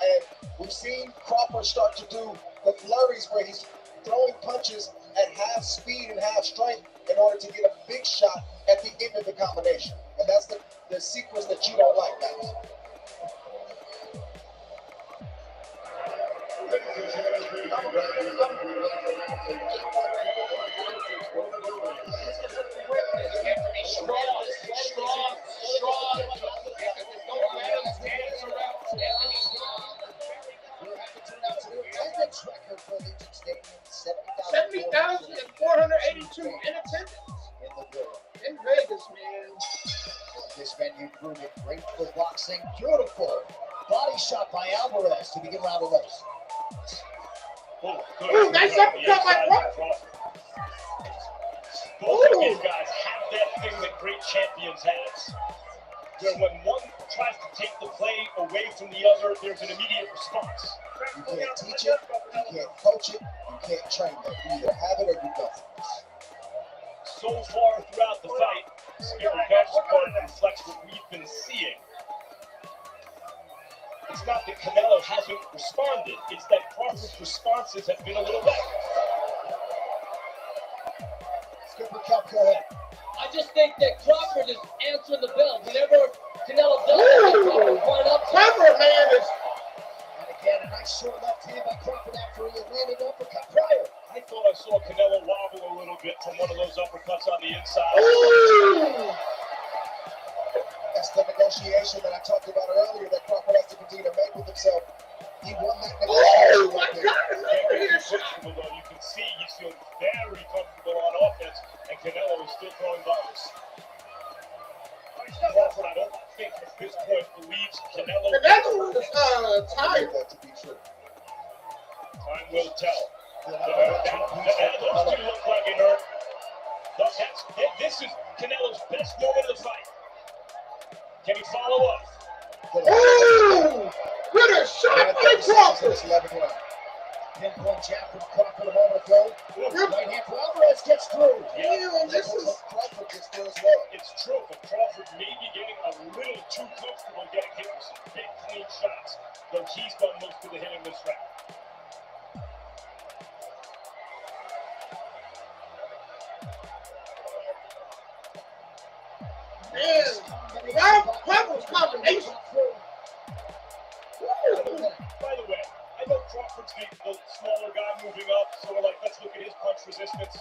And we've seen Crawford start to do the flurries where he's throwing punches at half speed and half strength in order to get a big shot at the end of the combination. And that's the sequence that you don't like, guys. Record for Legion Stadium, 70,482 in attendance in the world. in Vegas, man. This venue proving great for boxing. Beautiful body shot by Alvarez to begin round 11. Ooh, nice uppercut by Crawford. Both of these guys have that thing that great champions have. Where when one tries to take the play away from the other, there's an immediate response. You can't teach it, you can't coach it, you can't train it. You either have it or you don't. So far throughout the fight, Skipper Gaspard reflects what we've been seeing. It's not that Canelo hasn't responded, it's that Crawford's responses have been a little better. Skipper Cup, go ahead. I just think that Crawford is answering the bell. Whenever Canelo does that, Crawford point up. Crawford, man, is. And again, a nice short left hand by Crawford after he had landed uppercut prior. I thought I saw Canelo wobble a little bit from one of those uppercuts on the inside. Ooh. That's the negotiation that I talked about earlier that Crawford has to continue to make with himself. He won that negotiation. Oh, my right there. God. Though you can see he's feeling very comfortable on offense, and Canelo is still throwing bombs. Crawford, I don't think at this point believes Canelo. Canelo is I tired. believe that to be true. Time will tell. That those two look like it hurt. This is Canelo's best moment of the fight. Can he follow up? Ooh. What a shot by Crawford. This 11th round. Pinpoint jab from Crawford a moment ago. Right hand for Alvarez gets through. Yeah, this is Crawford gets through as well. It's true, but Crawford may be getting a little too comfortable getting hit with some big, clean shots, though he's done most of the hitting this round. man, Crawford's combination. By the way, I know Crawford's the smaller guy moving up, so we're like, let's look at his punch resistance.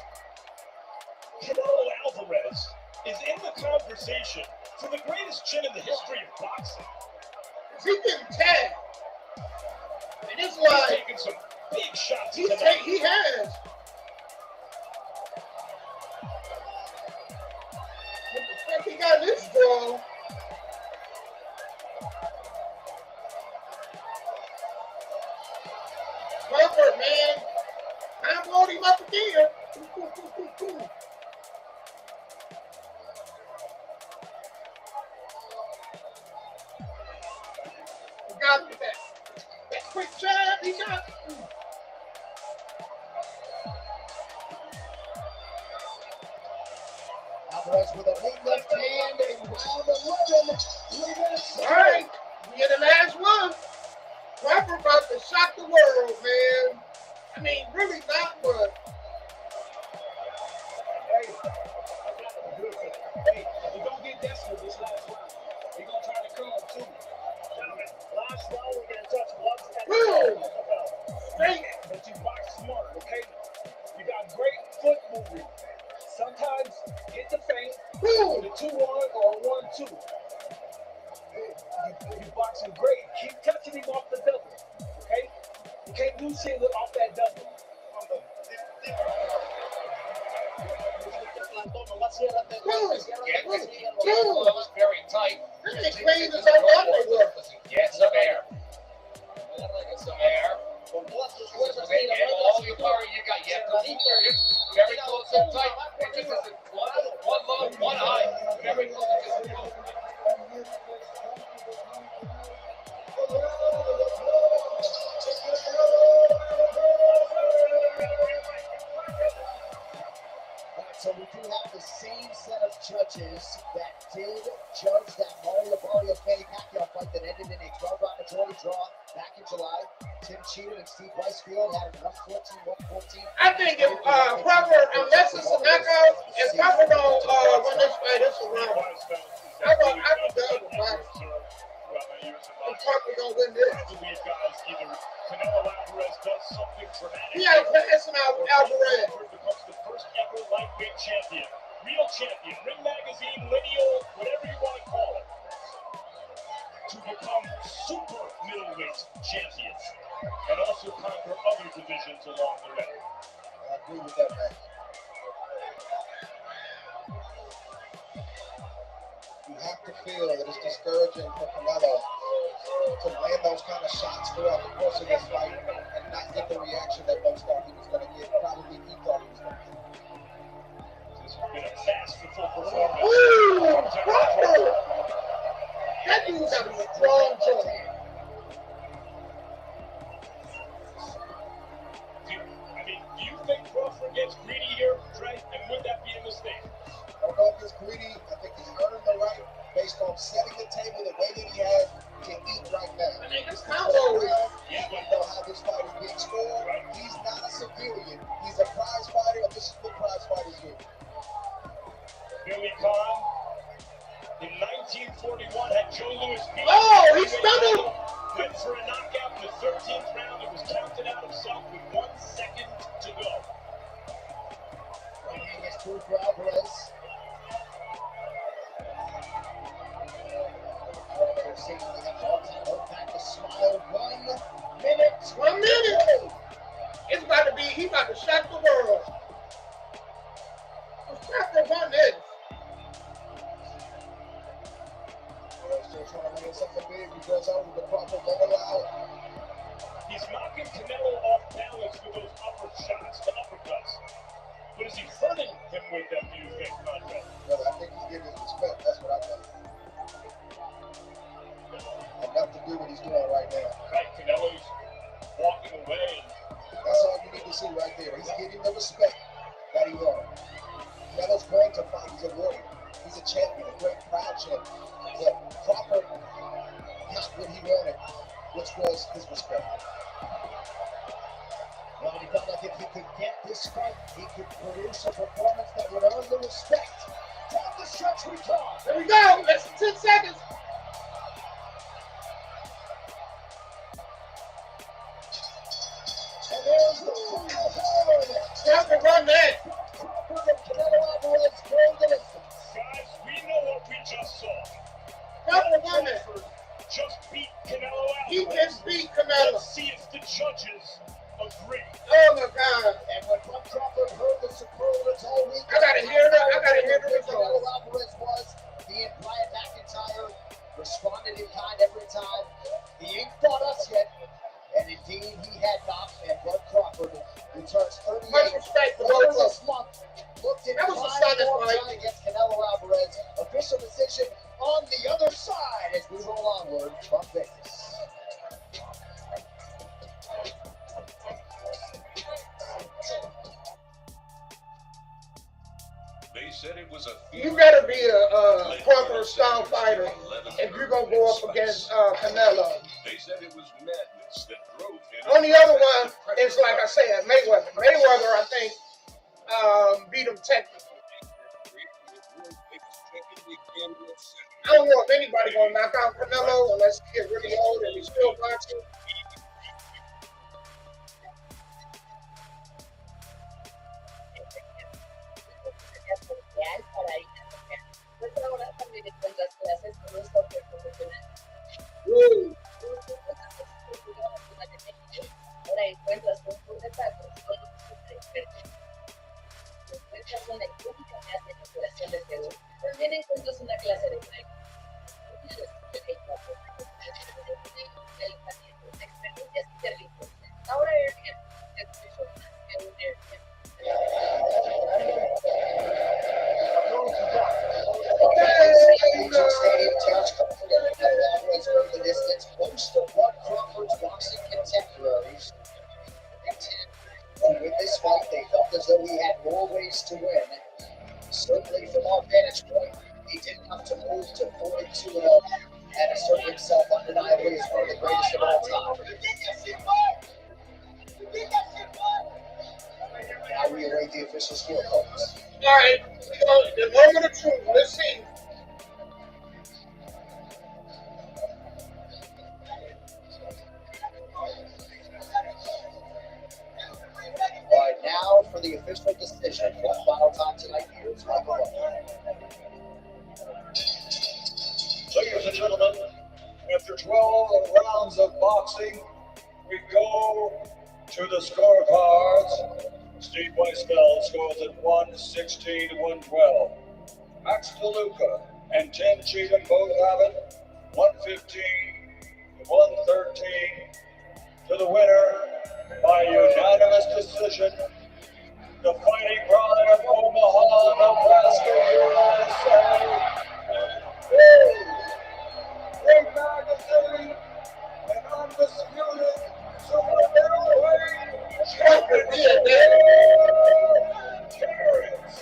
Canelo Alvarez is in the conversation for the greatest chin in the history of boxing. He getting tagged. And it's He's like, taking some big shots he tonight. has. What the fuck he got this draw? Crawford, man. I'm blowing him up again. He got me that quick jab he got. Alvarez with a big left hand in round 11. 3 minutes. All right, we in the last one. Crawford about to shock the world, man. I mean, really not, but Hey, we're gonna get desperate this last round. We're gonna try to come too. Gentlemen, last round, we're going to touch gloves and Boom! Straight, but you box smart, okay? You got great foot movement. Sometimes hit the feint with a 2-1 or a 1-2. You boxing great. Keep touching him off the double, okay? You can't do shit off that double. It was very tight. this is crazy as all over. Get some air. Get some air. And all the power you got. You have to keep very close and tight. It just isn't one low, one high. Very close and just So we do have the same set of judges that did judge that Mario Barrios Manny Pacquiao fight that ended in a 12-round majority draw back in July. Tim Cheatham and Steve Weisfield had a 114-114. I think if Crawford, unless it's a knockout, if Crawford don't win this fight, it's a round. I can double box. If Crawford don't win this. Canelo Alvarez does something dramatic. He out passing out Alvarez. Becomes the first ever lightweight champion. Real champion, Ring Magazine, lineal, whatever you want to call it. To become super middleweight champion. And also conquer other divisions along the way. I agree with that, man. You have to feel that it's discouraging for Canelo to land those kind of shots throughout the course of this fight and not get the reaction that most thought he was going to get. Probably he thought he was going to get. This has been a masterful performance. Ooh, Crawford! That dude's got a strong choke. I mean, do you think Crawford gets greedy here, Trey? And would that be a mistake? I don't know if he's greedy. I think he's earning the right based on setting the table the way that he has to eat right now. I mean, this combo is. You know how this fight is being scored. He's not a civilian. He's a prize fighter, and this is what prize fighters do. Billy Conn, in 1941, had Joe Louis beat. Oh, he stunned him! Went for a knockout in the 13th round. It was counted out himself with 1 second to go. Right hand gets through for Alvarez. Back to smile. 1 minute. 1 minute! It's about to be, he about to shock the world. Crawford won this. Still trying to win something big because over the Crawford won't allow it. He's knocking Canelo off balance with those upper shots, the uppercuts. But is he hurting him with them, do you think, Andre? But I think he's getting his respect. That's what I think. Enough to do what he's doing right now. Right, Canelo's walking away. can see right there, he's getting the respect that he earned. Canelo's going to fight. He's a warrior. He's a champion, a great proud champion. But Crawford got what he wanted, which was his respect. Well, he felt like if he could get this fight, he could produce a performance that would earn the respect. Down the stretch we come. There we go. Less than 10 seconds. And there's the final horn. Have to run that. Crawford and Canelo Alvarez go the distance. Guys, we know what we just saw. Have to run that. Just beat Canelo He Alvarez. just beat Canelo. Let's see if the judges agree. Oh my God. And when Bud Crawford heard the superlatives all week, I gotta hear that. I gotta hear the Canelo results. Alvarez was. He and Brian McIntyre responded in kind every time. He ain't fought us yet. And indeed, he had not. And Bud Crawford, who turns 38 Much respect to both of this them. month, looked in That was a prime stunning form fight. against Canelo Alvarez. Official decision on the other side as we roll onward from Vegas. They said it was a You gotta be a Crawford style fighter if you're gonna go up against Canelo. They said it was madness that drove him. On the other one, it's like I said, Mayweather. Mayweather, I think, beat him technically. I don't know if anybody gonna knock out Canelo unless he get really old and he's still boxing. Pues ahora también encuentras clases con un software profesional. Ahora encuentras un tour de pasos con un super experto. Encuentras una única clase de operación de seguro. También encuentras una clase de experiencias y servicios. Ahora Airbnb Legion Stadium, Terrence Crawford and Canelo Alvarez go the distance. Most of Bud Crawford's boxing contemporaries who win this fight, they felt as though he had more ways to win. Certainly from our vantage point, he didn't have to move to 42-0 and assert himself undeniably as one of the greatest of all time. Now we await the official scorecards. All right, the moment of truth. Let's see. All right, now for the official decision. One final time tonight. Here's Michael Butler. Ladies and gentlemen, after 12 rounds of boxing, we go to the scorecards. Steve Weisfeld scores at 116-112. Max DeLuca and Tim Cheatham both have it 115-113 to the winner by unanimous decision. The Fighting Pride of Omaha, Nebraska, USA. Great magazine and undisputed super middleweight champion. Terrence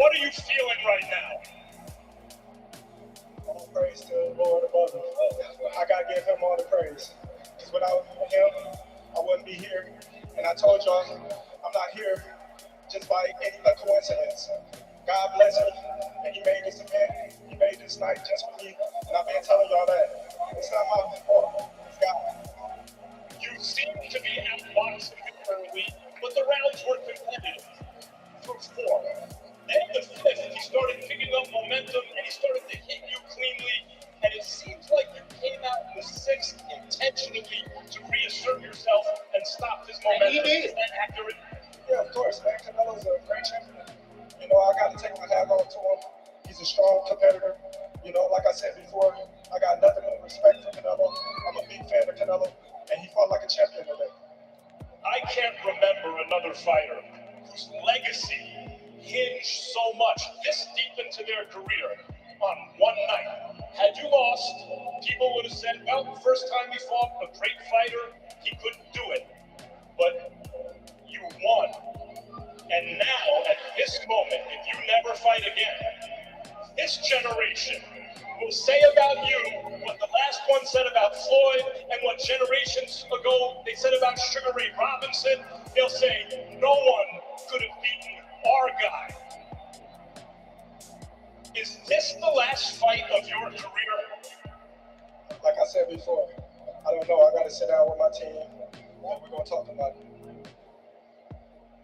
What are you feeling right now? All praise to the Lord above. I gotta give him all the praise. Because without him, I wouldn't be here. And I told y'all, I'm not here just by any coincidence. God bless me, and he made this event. He made this night just for me. And I've been telling y'all that. It's not my fault. It's God. You seem to be outboxing early, but the rounds were competitive. Through 4. Then the 5th, he started picking up momentum and he started to hit you cleanly. And it seems like you came out in the 6th intentionally to reassert yourself and stop his momentum. And he did. Is that accurate? Yeah, of course, man. Canelo's a great champion. You know, I got to take my hat off to him. He's a strong competitor. You know, like I said before, I got nothing but respect for Canelo. I'm a big fan of Canelo, and he fought like a champion today. I can't remember another fighter whose legacy hinged so much this deep into their career on one night. Had you lost, people would have said, well, the first time he fought a great fighter, he couldn't do it. But you won. And now, at this moment, if you never fight again, this generation will say about you what the last one said about Floyd and what generations ago they said about Sugar Ray Robinson. They'll say, no one could have beaten our guy. Is this the last fight of your career? Like I said before, I don't know. I got to sit down with my team, and we're going to talk about it.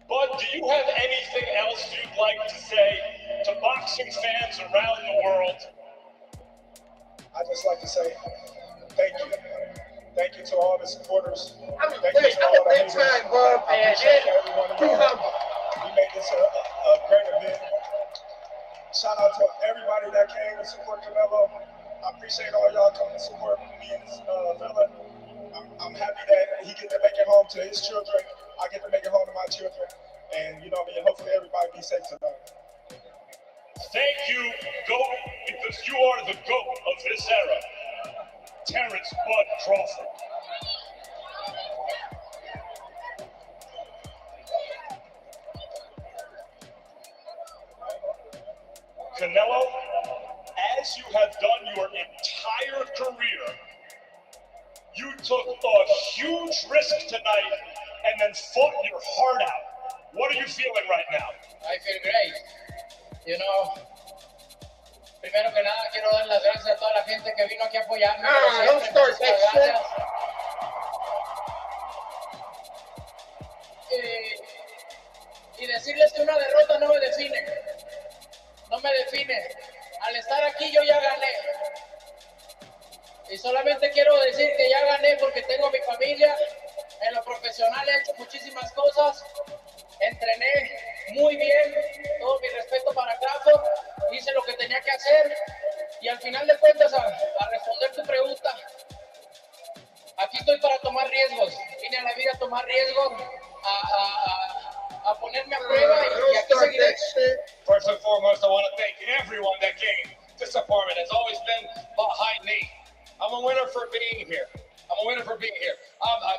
Bud, do you have anything else you'd like to say to boxing fans around the world? I'd just like to say thank you. Thank you to all the supporters. I'm a big time, Bob, I appreciate every one of y'all. We made this a great event. Shout out to everybody that came to support Canelo. I appreciate all y'all coming to support me and this fella. I'm happy that he get to make it home to his children. I get to make it home to my children. And, you know what I mean, hopefully everybody be safe tonight. Thank you, GOAT, because you are the GOAT of this era. Terrence Bud Crawford. Canelo, as you have done your entire career, you took a huge risk tonight and then fought your heart out. What are you feeling right now? I feel great. You know, primero que nada quiero dar las gracias a toda la gente que vino aquí a apoyarme. Don't start that shit. Y decirles que una derrota no me define. No me define. Al estar aquí yo ya gané. Y solamente quiero decir que ya gané porque tengo mi familia. En lo profesional he hecho muchísimas cosas. Entrené muy bien. Todo mi respeto para Crawford. Hice lo que tenía que hacer. Y al final de cuentas, a responder tu pregunta, aquí estoy para tomar riesgos. Vine a la vida a tomar riesgos, a ponerme a prueba y aquí seguiré. First and foremost, I want to thank everyone that came to support me. That's always been behind me. I'm a winner for being here.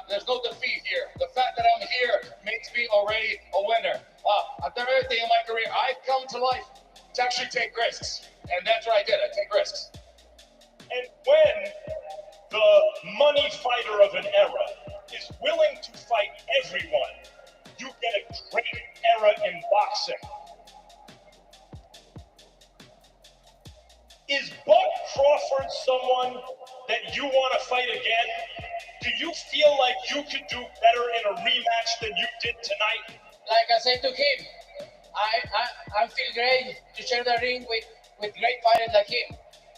There's no defeat here. The fact that I'm here makes me already a winner. I've done everything in my career. I've come to life to actually take risks. And that's what I did. I take risks. And when the money fighter of an era is willing to fight everyone, you get a great era in boxing. Is Bud Crawford someone that you want to fight again? Do you feel like you could do better in a rematch than you did tonight? Like I said to him, I feel great to share the ring with great fighters like him.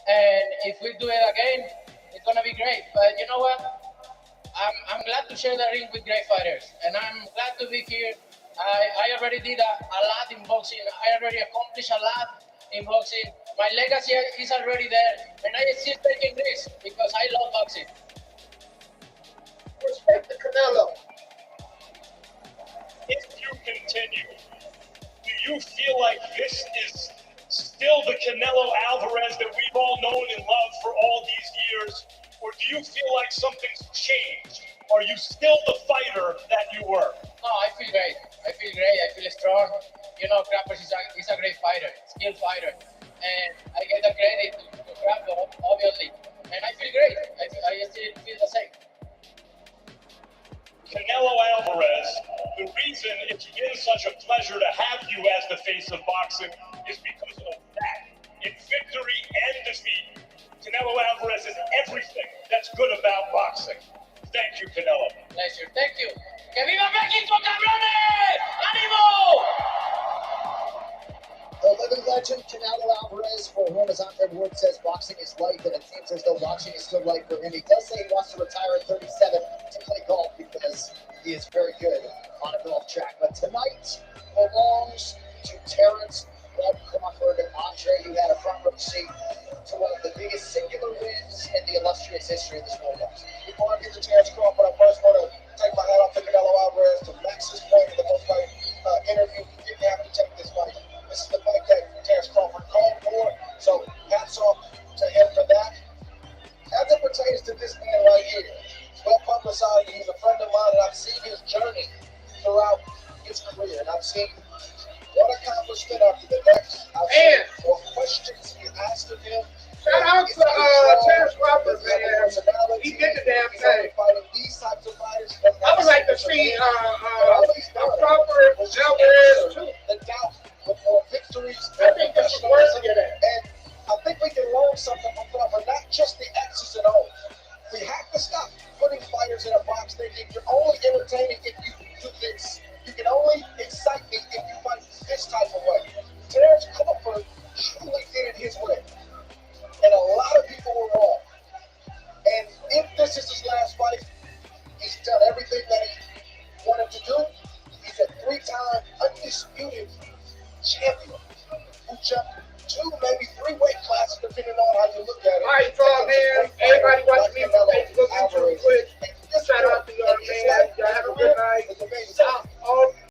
And if we do it again, it's gonna be great. But you know what? I'm glad to share the ring with great fighters, and I'm glad to be here. I already did a lot in boxing. I already accomplished a lot in boxing. My legacy is already there, and I still taking risks because I love boxing. Respect the Canelo. If you continue, do you feel like this is still the Canelo Alvarez that we've all known and loved for all these years? Or do you feel like something's changed? Are you still the fighter that you were? No, I feel great. I feel strong. you know, Crawford is a great fighter, skilled fighter, and I get the credit to Crawford, obviously, and I feel great. I still feel the same. Canelo Alvarez, the reason it's been such a pleasure to have you as the face of boxing is because of that. In victory and defeat, Canelo Alvarez is everything that's good about boxing. Thank you, Canelo. Pleasure. Thank you. ¡Que viva México, cabrones! ¡Ánimo! The living legend, Canelo Alvarez, for whom, as Andre Ward says, boxing is life, and it seems as though boxing is still life for him. He does say he wants to retire at 37 to play golf because he is very good on a golf track. But tonight belongs to Terrence Bud Crawford. Andre, who had a front row seat to one of the biggest singular wins in the illustrious history of this world boxing. Before I get to Terrence Crawford, I first want to take my hat off to Canelo Alvarez to Max's point in the post-fight interview. He didn't have to take this fight. This is the fight that Terrence Crawford called for, so hats off to him for that. As it pertains to this man right here, it's well publicized. He's a friend of mine, and I've seen his journey throughout his career, and I've seen one accomplishment after the next. I've seen what questions he asked of him. Shout out to Terrence Crawford, man. He did the damn thing. These types of fighters. I would like to see Crawford, Alvarez, too. The doubt with more victories. I think this is worth to get at. And I think we can learn something from Crawford, not just the X's and O's. We have to stop putting fighters in a box thinking you're only entertaining if you do this. You can only excite me if you fight this type of way. Terrence Crawford truly did it his way. And a lot of people were wrong. And if this is his last fight, he's done everything that he wanted to do. He's a 3-time undisputed champion who jumped 2, maybe 3 weight classes, depending on how you look at it. All right, tall man.